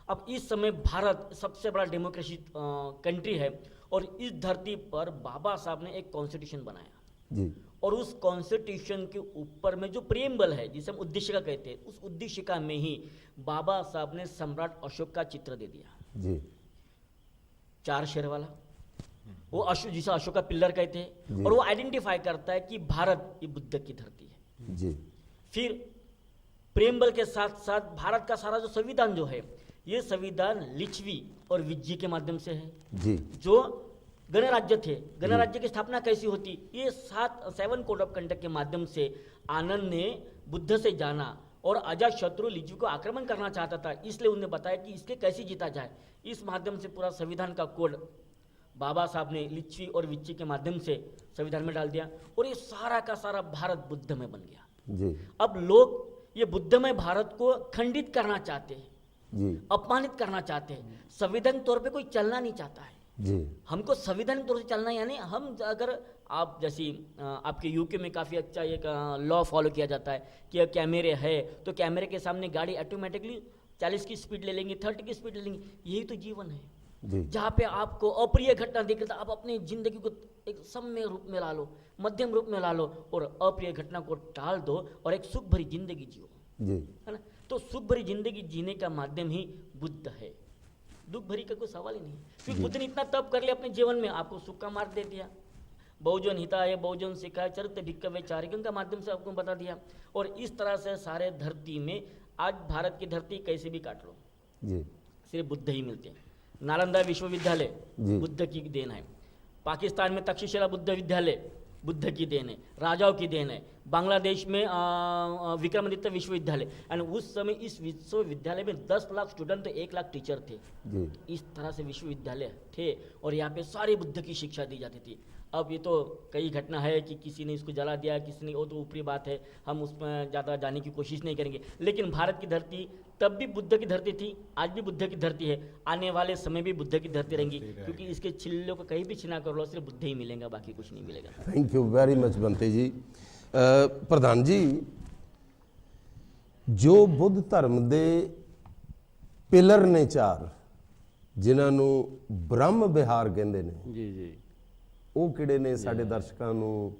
अब इस समय भारत सबसे बड़ा डेमोक्रेसी कंट्री है और इस धरती पर बाबा साहब ने एक कॉन्स्टिट्यूशन बनाया जी और उस कॉन्स्टिट्यूशन के ऊपर में जो प्रेमबल है, जिसे हम उद्देशिका कहते हैं, उस उद्देशिका में ही बाबा साहब ने सम्राट अशोक का चित्र दे दिया, जी 4 शेर वाला। वो अशोक, जिसे अशोक का पिल्लर कहते हैं, जी। और वो आइडेंटिफाई करता है कि भारत ये बुद्ध की धरती है। जी फिर प्रेमबल के साथ साथ भारत का सारा जो संविधान जो है, ये संविधान लिच्छवी और विज्जी के माध्यम से है। जी जो गणराज्य थे, गणराज्य की स्थापना कैसी होती, ये 7 कोड ऑफ कंडक्ट के माध्यम से आनंद ने बुद्ध से जाना और अजात शत्रु लिच्छवी को आक्रमण करना चाहता था, इसलिए उन्हें बताया कि इसके कैसे जीता जाए। इस माध्यम से पूरा संविधान का कोड बाबा साहब ने लिच्छवी और विज्जी के माध्यम से संविधान में डाल दिया और ये सारा का सारा भारत बुद्धमय बन गया। जी अब लोग ये बुद्धमय भारत को खंडित करना चाहते हैं, जी अपमानित करना चाहते हैं। संविधान तौर पे कोई चलना नहीं चाहता है। जी हमको संविधान तौर से चलना है, यानी हम अगर आप जैसी आपके यूके में काफ़ी अच्छा एक लॉ फॉलो किया जाता है कि कैमरे है तो कैमरे के सामने गाड़ी ऑटोमेटिकली 40 की स्पीड ले लेंगे, 30 की स्पीड ले लेंगे। यही तो जीवन है, जी जहाँ पे आपको अप्रिय घटना दिख रहा है, आप अपनी जिंदगी को एक सम्य रूप में ला लो, मध्यम रूप में ला लो और अप्रिय घटना को टाल दो और एक सुख भरी जिंदगी जियो, जी है ना। तो सुख भरी जिंदगी जीने का माध्यम ही बुद्ध है, दुख भरी का कोई सवाल ही नहीं है। क्योंकि बुद्ध ने इतना तप कर लिया अपने जीवन में, आपको सुख का मार्ग दे दिया। बहुजन हिताय बहुजन सिखाय चरित्र भिक्खवे चारिकं का माध्यम से आपको बता दिया। और इस तरह से सारे धरती में, आज भारत की धरती कैसे भी काट लो, जी सिर्फ बुद्ध ही मिलते हैं। नालंदा विश्वविद्यालय जी। बुद्ध की देन है, पाकिस्तान में तक्षशिला बुद्ध विद्यालय बुद्ध की देन है, राजाओं की देन है। बांग्लादेश में विक्रमादित्य विश्वविद्यालय, एंड उस समय इस विश्वविद्यालय में 10 लाख स्टूडेंट तो 1 लाख टीचर थे। जी इस तरह से विश्वविद्यालय थे और यहाँ पे सारे बुद्ध की शिक्षा दी जाती थी। अब ये तो कई घटना है कि किसी ने इसको जला दिया, किसी ने, वो तो ऊपरी बात है, हम उसमें ज़्यादा जाने की कोशिश नहीं करेंगे। लेकिन भारत की धरती तब भी बुद्ध की धरती थी, आज भी बुद्ध की धरती है, आने वाले समय भी बुद्ध की धरती रहेंगी, क्योंकि इसके छिल्लों को कहीं भी छिना कर लो, सिर्फ बुद्ध ही मिलेगा, बाकी कुछ नहीं मिलेगा। थैंक यू वैरी मच ਬੰਤੇ ਜੀ। ਪ੍ਰਧਾਨ ਜੀ, ਜੋ ਬੁੱਧ ਧਰਮ ਦੇ ਪਿਲਰ ਨੇ 4 ਜਿਨ੍ਹਾਂ ਨੂੰ ਬ੍ਰਹਮ ਵਿਹਾਰ ਕਹਿੰਦੇ ਨੇ, ਜੀ ਜੀ ਉਹ ਕਿਹੜੇ ਨੇ ਸਾਡੇ ਦਰਸ਼ਕਾਂ ਨੂੰ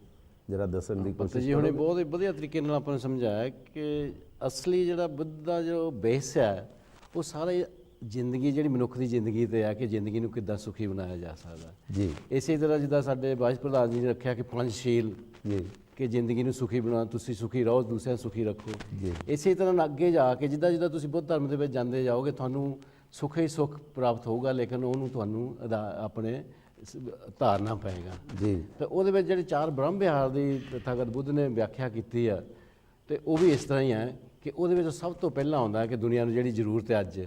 ਜਰਾ ਦੱਸਣ ਦੀ ਭਗਤ ਕੋਸ਼ਿਸ਼ ਜੀ ਹੁਣੇ ਕਰੋ। ਬਹੁਤ ਹੀ ਵਧੀਆ ਤਰੀਕੇ ਨਾਲ ਆਪਾਂ ਨੂੰ ਸਮਝਾਇਆ ਕਿ ਅਸਲੀ ਜਿਹੜਾ ਬੁੱਧ ਦਾ ਜੋ ਬੇਸ ਹੈ ਉਹ ਸਾਰੇ ਜ਼ਿੰਦਗੀ, ਜਿਹੜੀ ਮਨੁੱਖ ਦੀ ਜ਼ਿੰਦਗੀ ਤੇ ਆ ਕਿ ਜ਼ਿੰਦਗੀ ਨੂੰ ਕਿੱਦਾਂ ਸੁਖੀ ਬਣਾਇਆ ਜਾ ਸਕਦਾ। ਜੀ ਇਸੇ ਤਰ੍ਹਾਂ ਜਿੱਦਾਂ ਸਾਡੇ ਵਾਈਸ ਪ੍ਰਧਾਨ ਜੀ ਨੇ ਰੱਖਿਆ ਕਿ 5 ਸ਼ੀਲ, ਜੀ ਕਿ ਜ਼ਿੰਦਗੀ ਨੂੰ ਸੁਖੀ ਬਣਾ, ਤੁਸੀਂ ਸੁਖੀ ਰਹੋ, ਦੂਸਰਿਆਂ ਨੂੰ ਸੁਖੀ ਰੱਖੋ। ਜੀ। ਇਸੇ ਤਰ੍ਹਾਂ ਅੱਗੇ ਜਾ ਕੇ ਜਿੱਦਾਂ ਜਿੱਦਾਂ ਤੁਸੀਂ ਬੁੱਧ ਧਰਮ ਦੇ ਵਿੱਚ ਜਾਂਦੇ ਜਾਓਗੇ, ਤੁਹਾਨੂੰ ਸੁਖ ਹੀ ਸੁਖ ਪ੍ਰਾਪਤ ਹੋਊਗਾ, ਲੇਕਿਨ ਉਹਨੂੰ ਤੁਹਾਨੂੰ ਆਪਣੇ ਧਾਰਨਾ ਪਏਗਾ। ਜੀ ਤੇ ਉਹਦੇ ਵਿੱਚ ਜਿਹੜੇ 4 ਬ੍ਰਹਮ ਵਿਹਾਰ ਦੀ ਤਥਾਗਤ ਬੁੱਧ ਨੇ ਵਿਆਖਿਆ ਕੀਤੀ ਆ, ਤੇ ਉਹ ਵੀ ਇਸ ਤਰ੍ਹਾਂ ਹੀ ਹੈ ਕਿ ਉਹਦੇ ਵਿੱਚ ਸਭ ਤੋਂ ਪਹਿਲਾਂ ਆਉਂਦਾ ਹੈ ਕਿ ਦੁਨੀਆ ਨੂੰ ਜਿਹੜੀ ਜ਼ਰੂਰਤ ਹੈ ਅੱਜ,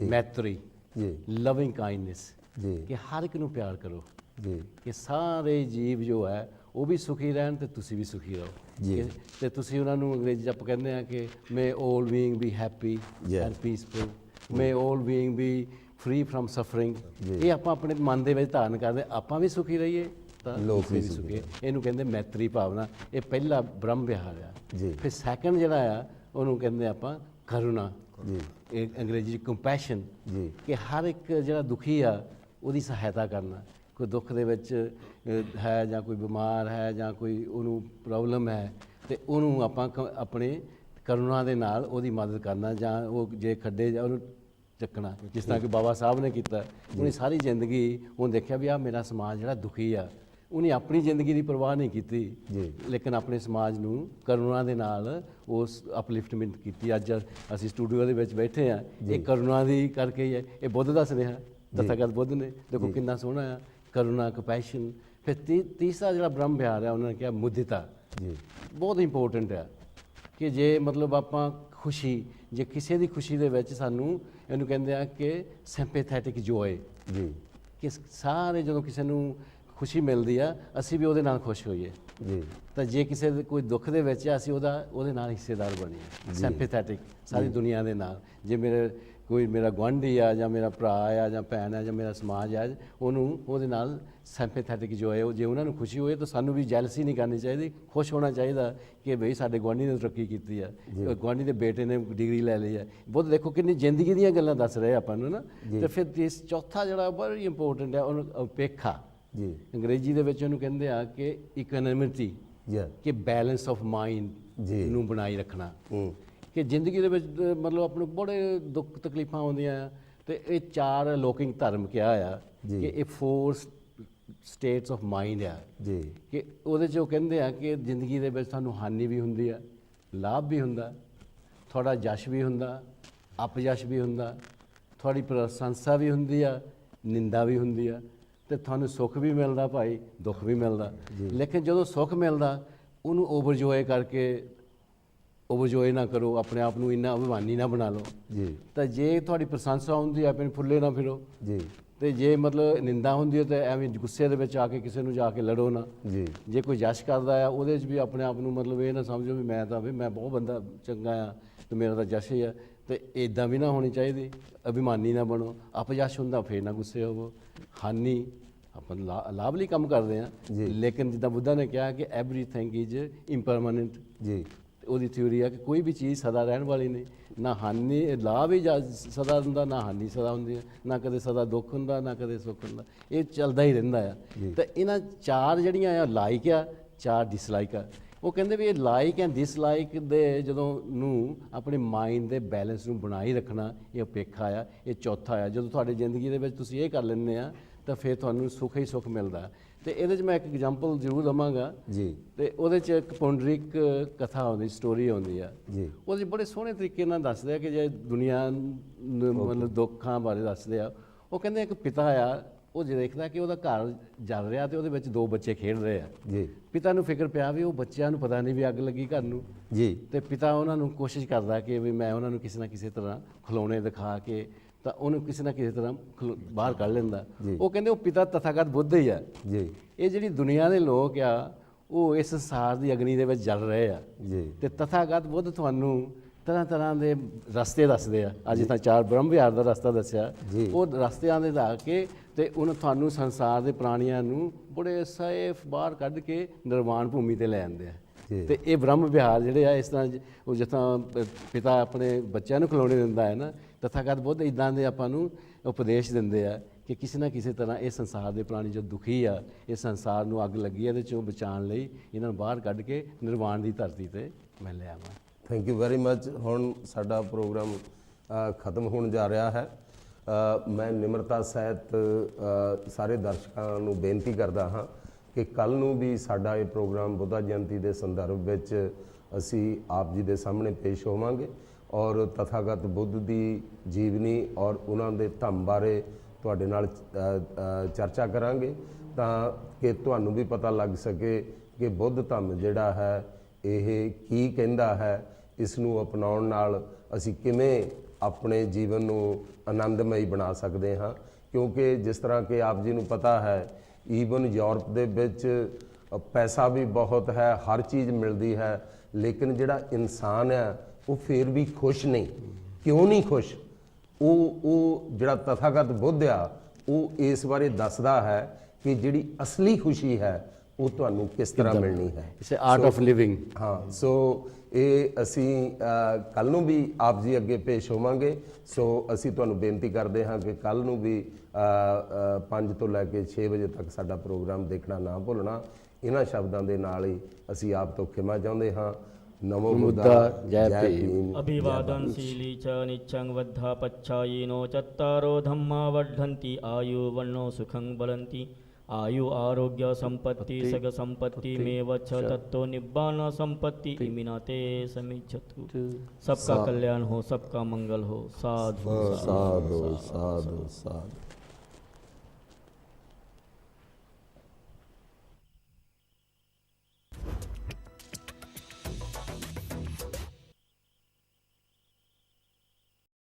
ਮੈਤਰੀ, ਜੀ ਲਵਿੰਗ ਕਾਈਂਡਨੈਸ, ਜੀ ਕਿ ਹਰ ਇੱਕ ਨੂੰ ਪਿਆਰ ਕਰੋ, ਜੀ ਕਿ ਸਾਰੇ ਜੀਵ ਜੋ ਹੈ ਉਹ ਵੀ ਸੁਖੀ ਰਹਿਣ ਤੇ ਤੁਸੀਂ ਵੀ ਸੁਖੀ ਰਹੋ। ਜੀ। ਤੇ ਤੁਸੀਂ ਉਹਨਾਂ ਨੂੰ ਅੰਗਰੇਜ਼ੀ 'ਚ ਆਪਾਂ ਕਹਿੰਦੇ ਆ ਕਿ may all being be happy Yeah. And peaceful, may all being be free from suffering. ਜੀ। ਇਹ ਆਪਾਂ ਆਪਣੇ ਮਨ ਦੇ ਵਿੱਚ ਧਾਰਨ ਕਰਦੇ, ਆਪਾਂ ਵੀ ਸੁਖੀ ਰਹੀਏ ਤਾਂ ਲੋਕ ਦੂਸਰੇ ਵੀ ਵੀ ਸੁਖੀ ਸੁਖੀ। ਇਹਨੂੰ ਕਹਿੰਦੇ ਮੈਤਰੀ ਭਾਵਨਾ। ਇਹ ਪਹਿਲਾ ਬ੍ਰਹਮ ਵਿਹਾਰ ਆ। ਜੀ। ਫਿਰ ਸੈਕੰਡ ਜਿਹੜਾ ਆ ਉਹਨੂੰ ਕਹਿੰਦੇ ਆਪਾਂ ਕਰੁਣਾ, ਜੀ ਇਹ ਅੰਗਰੇਜ਼ੀ 'ਚ ਕੰਪੈਸ਼ਨ, ਜੀ ਕਿ ਹਰ ਇੱਕ ਜਿਹੜਾ ਦੁਖੀ ਆ ਉਹਦੀ ਸਹਾਇਤਾ ਕਰਨਾ। ਕੋਈ ਦੁੱਖ ਦੇ ਵਿੱਚ ਹੈ ਜਾਂ ਕੋਈ ਬਿਮਾਰ ਹੈ ਜਾਂ ਕੋਈ ਉਹਨੂੰ ਪ੍ਰੋਬਲਮ ਹੈ, ਤੇ ਉਹਨੂੰ ਆਪਾਂ ਆਪਣੇ ਕਰੁਣਾ ਦੇ ਨਾਲ ਉਹਦੀ ਮਦਦ ਕਰਨਾ, ਜਾਂ ਉਹ ਜੇ ਖੱਡੇ ਜਾਂ ਉਹਨੂੰ ਚੱਕਣਾ, ਜਿਸ ਤਰ੍ਹਾਂ ਕਿ ਬਾਬਾ ਸਾਹਿਬ ਨੇ ਕੀਤਾ। ਉਹਨੇ ਸਾਰੀ ਜ਼ਿੰਦਗੀ ਉਹਨੇ ਦੇਖਿਆ ਵੀ ਆਹ ਮੇਰਾ ਸਮਾਜ ਜਿਹੜਾ ਦੁਖੀ ਆ, ਉਹਨੇ ਆਪਣੀ ਜ਼ਿੰਦਗੀ ਦੀ ਪਰਵਾਹ ਨਹੀਂ ਕੀਤੀ, ਜੀ। ਲੇਕਿਨ ਆਪਣੇ ਸਮਾਜ ਨੂੰ ਕਰੁਣਾ ਦੇ ਨਾਲ ਉਸ ਅਪਲਿਫਟਮੈਂਟ ਕੀਤੀ। ਅੱਜ ਅਸੀਂ ਸਟੂਡੀਓ ਦੇ ਵਿੱਚ ਬੈਠੇ ਆ, ਇਹ ਕਰੁਣਾ ਦੀ ਕਰਕੇ ਹੀ ਹੈ। ਇਹ ਬੁੱਧ ਦਾ ਸੁਨੇਹਾ, ਤਥਾਗਤ ਬੁੱਧ ਨੇ, ਦੇਖੋ ਕਿੰਨਾ ਸੋਹਣਾ ਆ, ਕਰੁਣਾ, ਕੰਪੈਸ਼ਨ। ਫਿਰ ਤੀਸਰਾ ਜਿਹੜਾ ਬ੍ਰਹਮ ਵਿਹਾਰ ਹੈ ਉਹਨਾਂ ਨੇ ਕਿਹਾ ਮੁਦਿਤਾ। ਜੀ ਬਹੁਤ ਇੰਪੋਰਟੈਂਟ ਹੈ ਕਿ ਜੇ ਮਤਲਬ ਆਪਾਂ ਖੁਸ਼ੀ, ਜੇ ਕਿਸੇ ਦੀ ਖੁਸ਼ੀ ਦੇ ਵਿੱਚ ਸਾਨੂੰ ਇਹਨੂੰ ਕਹਿੰਦੇ ਆ ਕਿ ਸਿੰਪੈਥੈਟਿਕ ਜੋਏ, ਜੀ ਕਿ ਸਾਰੇ ਜਦੋਂ ਕਿਸੇ ਨੂੰ ਖੁਸ਼ੀ ਮਿਲਦੀ ਆ ਅਸੀਂ ਵੀ ਉਹਦੇ ਨਾਲ ਖੁਸ਼ ਹੋਈਏ। ਜੀ ਤਾਂ ਜੇ ਕਿਸੇ ਦੇ ਕੋਈ ਦੁੱਖ ਦੇ ਵਿੱਚ ਆ ਅਸੀਂ ਉਹਦੇ ਨਾਲ ਹਿੱਸੇਦਾਰ ਬਣੀਏ, ਸਿੰਪੈਥੈਟਿਕ ਸਾਰੀ ਦੁਨੀਆ ਦੇ ਨਾਲ। ਜੇ ਕੋਈ ਮੇਰਾ ਗੁਆਂਢੀ ਆ ਜਾਂ ਮੇਰਾ ਭਰਾ ਆ ਜਾਂ ਭੈਣ ਆ ਜਾਂ ਮੇਰਾ ਸਮਾਜ ਆ, ਉਹਨੂੰ ਉਹਦੇ ਨਾਲ ਸਿੰਪੈਥੈਟਿਕ ਜੋ ਹੈ, ਜੇ ਉਹਨਾਂ ਨੂੰ ਖੁਸ਼ੀ ਹੋਏ ਤਾਂ ਸਾਨੂੰ ਵੀ ਜੈਲਸੀ ਨਹੀਂ ਕਰਨੀ ਚਾਹੀਦੀ, ਖੁਸ਼ ਹੋਣਾ ਚਾਹੀਦਾ ਕਿ ਬਈ ਸਾਡੇ ਗੁਆਂਢੀ ਨੇ ਤਰੱਕੀ ਕੀਤੀ ਆ, ਗੁਆਂਢੀ ਦੇ ਬੇਟੇ ਨੇ ਡਿਗਰੀ ਲੈ ਲਈ ਆ। ਬਹੁਤ ਦੇਖੋ ਕਿੰਨੀ ਜ਼ਿੰਦਗੀ ਦੀਆਂ ਗੱਲਾਂ ਦੱਸ ਰਹੇ ਆਪਾਂ ਨੂੰ ਨਾ। ਤੇ ਫਿਰ ਚੌਥਾ ਜਿਹੜਾ ਬੜੀ ਇੰਪੋਰਟੈਂਟ ਹੈ ਉਹਨੂੰ ਉਪੇਖਾ। ਜੀ ਅੰਗਰੇਜ਼ੀ ਦੇ ਵਿੱਚ ਉਹਨੂੰ ਕਹਿੰਦੇ ਆ ਕਿ ਇਕਨੋਮਿਟੀ, ਜੀ ਕਿ ਬੈਲੈਂਸ ਆਫ ਮਾਈਂਡ ਜੀ। ਨੂੰ ਬਣਾਈ ਰੱਖਣਾ। ਹੂੰ ਕਿ ਜ਼ਿੰਦਗੀ ਦੇ ਵਿੱਚ ਮਤਲਬ ਆਪਾਂ ਨੂੰ ਬੜੇ ਦੁੱਖ ਤਕਲੀਫਾਂ ਆਉਂਦੀਆਂ ਆ, ਤੇ ਇਹ 4 ਲੌਕਿੰਗ ਧਰਮ ਕਿਹਾ ਆ ਜੀ। ਕਿ ਇਹ 4 ਸਟੇਟਸ ਆਫ ਮਾਈਂਡ ਆ, ਜੀ ਕਿ ਉਹਦੇ 'ਚ ਉਹ ਕਹਿੰਦੇ ਆ ਕਿ ਜ਼ਿੰਦਗੀ ਦੇ ਵਿੱਚ ਤੁਹਾਨੂੰ ਹਾਨੀ ਵੀ ਹੁੰਦੀ ਆ, ਲਾਭ ਵੀ ਹੁੰਦਾ, ਤੁਹਾਡਾ ਜਸ਼ ਵੀ ਹੁੰਦਾ, ਅਪਜਸ਼ ਵੀ ਹੁੰਦਾ, ਤੁਹਾਡੀ ਪ੍ਰਸ਼ੰਸਾ ਵੀ ਹੁੰਦੀ ਆ, ਨਿੰਦਾ ਵੀ ਹੁੰਦੀ ਆ, ਤੇ ਤੁਹਾਨੂੰ ਸੁੱਖ ਵੀ ਮਿਲਦਾ ਭਾਈ, ਦੁੱਖ ਵੀ ਮਿਲਦਾ। ਲੇਕਿਨ ਜਦੋਂ ਸੁੱਖ ਮਿਲਦਾ ਉਹਨੂੰ ਓਵਰਜੋਏ ਕਰਕੇ ਓਵਰਜੋਏ ਨਾ ਕਰੋ, ਆਪਣੇ ਆਪ ਨੂੰ ਇੰਨਾ ਅਭਿਮਾਨੀ ਨਾ ਬਣਾ ਲਓ। ਜੀ ਤਾਂ ਜੇ ਤੁਹਾਡੀ ਪ੍ਰਸ਼ੰਸਾ ਹੁੰਦੀ ਹੈ ਆਪਣੇ ਫੁੱਲੇ ਨਾ ਫਿਰੋ, ਜੀ ਤੇ ਜੇ ਮਤਲਬ ਨਿੰਦਾ ਹੁੰਦੀ ਹੈ ਤਾਂ ਐਵੇਂ ਗੁੱਸੇ ਦੇ ਵਿੱਚ ਆ ਕੇ ਕਿਸੇ ਨੂੰ ਜਾ ਕੇ ਲੜੋ ਨਾ। ਜੀ ਜੇ ਕੋਈ ਜਸ਼ ਕਰਦਾ ਆ ਉਹਦੇ 'ਚ ਵੀ ਆਪਣੇ ਆਪ ਨੂੰ ਮਤਲਬ ਇਹ ਨਾ ਸਮਝੋ ਵੀ ਮੈਂ ਬਹੁਤ ਬੰਦਾ ਚੰਗਾ ਆ ਤੇ ਮੇਰਾ ਤਾਂ ਜਸ਼ ਹੀ ਆ, ਤੇ ਇਦਾਂ ਵੀ ਨਾ ਹੋਣੀ ਚਾਹੀਦੀ। ਅਭਿਮਾਨੀ ਨਾ ਬਣੋ। ਅਪਜਸ਼ ਹੁੰਦਾ ਫੇਰ ਨਾ ਗੁੱਸੇ ਹੋਵੋ। ਹਾਨੀ ਆਪਾਂ ਲਾਭ ਲਈ ਕੰਮ ਕਰਦੇ ਆ, ਲੇਕਿਨ ਜਿੱਦਾਂ ਬੁੱਧਾ ਨੇ ਕਿਹਾ ਕਿ ਐਵਰੀਥਿੰਗ ਇਜ਼ ਇੰਪਰਮਾਨੈਂਟ। ਜੀ ਉਹਦੀ ਥਿਊਰੀ ਆ ਕਿ ਕੋਈ ਵੀ ਚੀਜ਼ ਸਦਾ ਰਹਿਣ ਵਾਲੀ ਨਹੀਂ, ਨਾ ਹਾਨੀ ਲਾਭ ਹੀ ਸਦਾ ਹੁੰਦਾ, ਨਾ ਹਾਨੀ ਸਦਾ ਹੁੰਦੀ ਹੈ, ਨਾ ਕਦੇ ਸਦਾ ਦੁੱਖ ਹੁੰਦਾ, ਨਾ ਕਦੇ ਸੁੱਖ ਹੁੰਦਾ, ਇਹ ਚੱਲਦਾ ਹੀ ਰਹਿੰਦਾ ਆ। ਤਾਂ ਇਹਨਾਂ 4 ਜਿਹੜੀਆਂ ਆ ਲਾਈਕ ਆ, 4 ਡਿਸਲਾਈਕ ਆ। ਉਹ ਕਹਿੰਦੇ ਵੀ ਇਹ ਲਾਈਕ ਐਂਡ ਡਿਸਲਾਈਕ ਦੇ ਜਦੋਂ ਨੂੰ ਆਪਣੇ ਮਾਈਂਡ ਦੇ ਬੈਲੈਂਸ ਨੂੰ ਬਣਾਈ ਰੱਖਣਾ, ਇਹ ਉਪੇਖਾ ਆ, ਇਹ ਚੌਥਾ ਆ। ਜਦੋਂ ਤੁਹਾਡੀ ਜ਼ਿੰਦਗੀ ਦੇ ਵਿੱਚ ਤੁਸੀਂ ਇਹ ਕਰ ਲੈਂਦੇ ਆ ਤਾਂ ਫਿਰ ਤੁਹਾਨੂੰ ਸੁੱਖ ਹੀ ਸੁੱਖ ਮਿਲਦਾ। ਤੇ ਇਹਦੇ 'ਚ ਮੈਂ ਇੱਕ ਐਗਜ਼ਾਮਪਲ ਜ਼ਰੂਰ ਦਵਾਂਗਾ ਜੀ। ਤੇ ਉਹਦੇ 'ਚ ਇੱਕ ਪੁੰਡਰਿਕ ਕਥਾ ਆਉਂਦੀ, ਸਟੋਰੀ ਆਉਂਦੀ ਆ ਜੀ। ਉਹਦੇ 'ਚ ਬੜੇ ਸੋਹਣੇ ਤਰੀਕੇ ਨਾਲ ਦੱਸਦੇ ਆ ਕਿ ਜੇ ਦੁਨੀਆ ਮਤਲਬ ਦੁੱਖਾਂ ਬਾਰੇ ਦੱਸਦੇ ਆ। ਉਹ ਕਹਿੰਦੇ ਇੱਕ ਪਿਤਾ ਆ, ਉਹ ਜੇ ਦੇਖਦਾ ਕਿ ਉਹਦਾ ਘਰ ਜਲ ਰਿਹਾ ਤੇ ਉਹਦੇ ਵਿੱਚ 2 ਬੱਚੇ ਖੇਡ ਰਹੇ ਆ। ਜੀ। ਪਿਤਾ ਨੂੰ ਫਿਕਰ ਪਿਆ ਵੀ ਉਹ ਬੱਚਿਆਂ ਨੂੰ ਪਤਾ ਨਹੀਂ ਵੀ ਅੱਗ ਲੱਗੀ ਘਰ ਨੂੰ। ਜੀ। ਤੇ ਪਿਤਾ ਉਹਨਾਂ ਨੂੰ ਕੋਸ਼ਿਸ਼ ਕਰਦਾ ਕਿ ਵੀ ਮੈਂ ਉਹਨਾਂ ਨੂੰ ਕਿਸੇ ਨਾ ਕਿਸੇ ਤਰ੍ਹਾਂ ਖਿਲੌਣੇ ਦਿਖਾ ਕੇ ਤਾਂ ਉਹਨੂੰ ਕਿਸੇ ਨਾ ਕਿਸੇ ਤਰ੍ਹਾਂ ਬਾਹਰ ਕੱਢ ਲੈਂਦਾ। ਉਹ ਕਹਿੰਦੇ ਉਹ ਪਿਤਾ ਤਥਾਗਤ ਬੁੱਧ ਹੀ ਆ। ਜੀ। ਇਹ ਜਿਹੜੀ ਦੁਨੀਆ ਦੇ ਲੋਕ ਆ ਉਹ ਇਸ ਸੰਸਾਰ ਦੀ ਅਗਨੀ ਦੇ ਵਿੱਚ ਜਲ ਰਹੇ ਆ। ਜੀ। ਤੇ ਤਥਾਗਤ ਬੁੱਧ ਤੁਹਾਨੂੰ ਤਰ੍ਹਾਂ ਤਰ੍ਹਾਂ ਦੇ ਰਸਤੇ ਦੱਸਦੇ ਆ। ਅੱਜ ਤਾਂ 4 ਬ੍ਰਹਮ ਵਿਹਾਰ ਦਾ ਰਸਤਾ ਦੱਸਿਆ, ਉਹ ਰਸਤਿਆਂ ਦੇ ਲਾ ਕੇ ਤੇ ਉਹਨੂੰ ਤੁਹਾਨੂੰ ਸੰਸਾਰ ਦੇ ਪ੍ਰਾਣੀਆਂ ਨੂੰ ਬੜੇ ਸੇਫ ਬਾਹਰ ਕੱਢ ਕੇ ਨਿਰਵਾਣ ਭੂਮੀ ਤੇ ਲੈ ਆਉਂਦੇ ਆ। ਤੇ ਇਹ ਬ੍ਰਹਮ ਵਿਹਾਰ ਜਿਹੜੇ ਆ ਇਸ ਤਰ੍ਹਾਂ ਉਹ ਜਿਸ ਤਰ੍ਹਾਂ ਪਿਤਾ ਆਪਣੇ ਬੱਚਿਆਂ ਨੂੰ ਖਿਲੌਣੇ ਦਿੰਦਾ ਹੈ ਨਾ, ਤਥਾਗਤ ਬੁੱਧ ਇੱਦਾਂ ਦੇ ਆਪਾਂ ਨੂੰ ਉਪਦੇਸ਼ ਦਿੰਦੇ ਆ ਕਿ ਕਿਸੇ ਨਾ ਕਿਸੇ ਤਰ੍ਹਾਂ ਇਹ ਸੰਸਾਰ ਦੇ ਪ੍ਰਾਣੀ ਜੋ ਦੁਖੀ ਆ, ਇਸ ਸੰਸਾਰ ਨੂੰ ਅੱਗ ਲੱਗੀ ਇਹਦੇ ਚੋਂ ਬਚਾਉਣ ਲਈ ਇਹਨਾਂ ਨੂੰ ਬਾਹਰ ਕੱਢ ਕੇ ਨਿਰਵਾਣ ਦੀ ਧਰਤੀ ਤੇ ਮੈਂ ਲੈ ਆਵਾਂ। Thank you very much. ਹੁਣ ਸਾਡਾ ਪ੍ਰੋਗਰਾਮ ਖਤਮ ਹੋਣ ਜਾ ਰਿਹਾ ਹੈ। ਮੈਂ ਨਿਮਰਤਾ ਸਹਿਤ ਸਾਰੇ ਦਰਸ਼ਕਾਂ ਨੂੰ ਬੇਨਤੀ ਕਰਦਾ ਹਾਂ ਕਿ ਕੱਲ ਨੂੰ ਵੀ ਸਾਡਾ ਇਹ ਪ੍ਰੋਗਰਾਮ ਬੁੱਧਾ ਜਯੰਤੀ ਦੇ ਸੰਦਰਭ ਵਿੱਚ ਅਸੀਂ ਆਪ ਜੀ ਦੇ ਸਾਹਮਣੇ ਪੇਸ਼ ਹੋਵਾਂਗੇ ਔਰ ਤਥਾਗਤ ਬੁੱਧ ਦੀ ਜੀਵਨੀ ਔਰ ਉਹਨਾਂ ਦੇ ਧੰਮ ਬਾਰੇ ਤੁਹਾਡੇ ਨਾਲ ਚਰਚਾ ਕਰਾਂਗੇ ਤਾਂ ਕਿ ਤੁਹਾਨੂੰ ਵੀ ਪਤਾ ਲੱਗ ਸਕੇ ਕਿ ਬੁੱਧ ਧੰਮ ਜਿਹੜਾ ਹੈ ਇਹ ਕੀ ਕਹਿੰਦਾ ਹੈ। ਇਸ ਨੂੰ ਅਪਣਾਉਣ ਨਾਲ ਅਸੀਂ ਕਿਵੇਂ ਆਪਣੇ ਜੀਵਨ ਨੂੰ ਆਨੰਦਮਈ ਬਣਾ ਸਕਦੇ ਹਾਂ, ਕਿਉਂਕਿ ਜਿਸ ਤਰ੍ਹਾਂ ਕਿ ਆਪ ਜੀ ਨੂੰ ਪਤਾ ਹੈ ਈਵਨ ਯੂਰਪ ਦੇ ਵਿੱਚ ਪੈਸਾ ਵੀ ਬਹੁਤ ਹੈ, ਹਰ ਚੀਜ਼ ਮਿਲਦੀ ਹੈ, ਲੇਕਿਨ ਜਿਹੜਾ ਇਨਸਾਨ ਹੈ ਉਹ ਫਿਰ ਵੀ ਖੁਸ਼ ਨਹੀਂ। ਕਿਉਂ ਨਹੀਂ ਖੁਸ਼? ਉਹ ਜਿਹੜਾ ਤਥਾਗਤ ਬੁੱਧ ਆ ਉਹ ਇਸ ਬਾਰੇ ਦੱਸਦਾ ਹੈ ਕਿ ਜਿਹੜੀ ਅਸਲੀ ਖੁਸ਼ੀ ਹੈ ਉਹ ਤੁਹਾਨੂੰ ਕਿਸ ਤਰ੍ਹਾਂ ਮਿਲਣੀ ਹੈ। It's art of living. ਹਾਂ, ਸੋ ਇਹ ਅਸੀਂ ਕੱਲ ਨੂੰ ਵੀ ਆਪ ਜੀ ਅੱਗੇ ਪੇਸ਼ ਹੋਵਾਂਗੇ। ਸੋ ਅਸੀਂ ਤੁਹਾਨੂੰ ਬੇਨਤੀ ਕਰਦੇ ਹਾਂ ਕਿ ਕੱਲ ਨੂੰ ਵੀ 5 ਤੋਂ ਲੈ ਕੇ 6 ਵਜੇ ਤੱਕ ਸਾਡਾ ਪ੍ਰੋਗਰਾਮ ਦੇਖਣਾ ਨਾ ਭੁੱਲਣਾ। ਇਹਨਾਂ ਸ਼ਬਦਾਂ ਦੇ ਨਾਲ ਹੀ ਅਸੀਂ ਆਪ ਤੋਂ ਖਿਮਾ ਚਾਹੁੰਦੇ ਹਾਂ। ਨਮੋ ਬੁੱਧਾ, ਜੈ ਭੀਮ। अभिवादन शीली च नित्यं वद्धा पच्छायिनो चत्तारो धम्मा वर्धन्ति आयु वन्नो सुखं बलन्ति आयु आरोग्य संपत्ति सग संपत्ति मेव च तत्तो निब्बान संपत्ति इमिनाते समिच्छतु। सबका कल्याण हो, सबका मंगल हो। साधु साधु साधु साधु।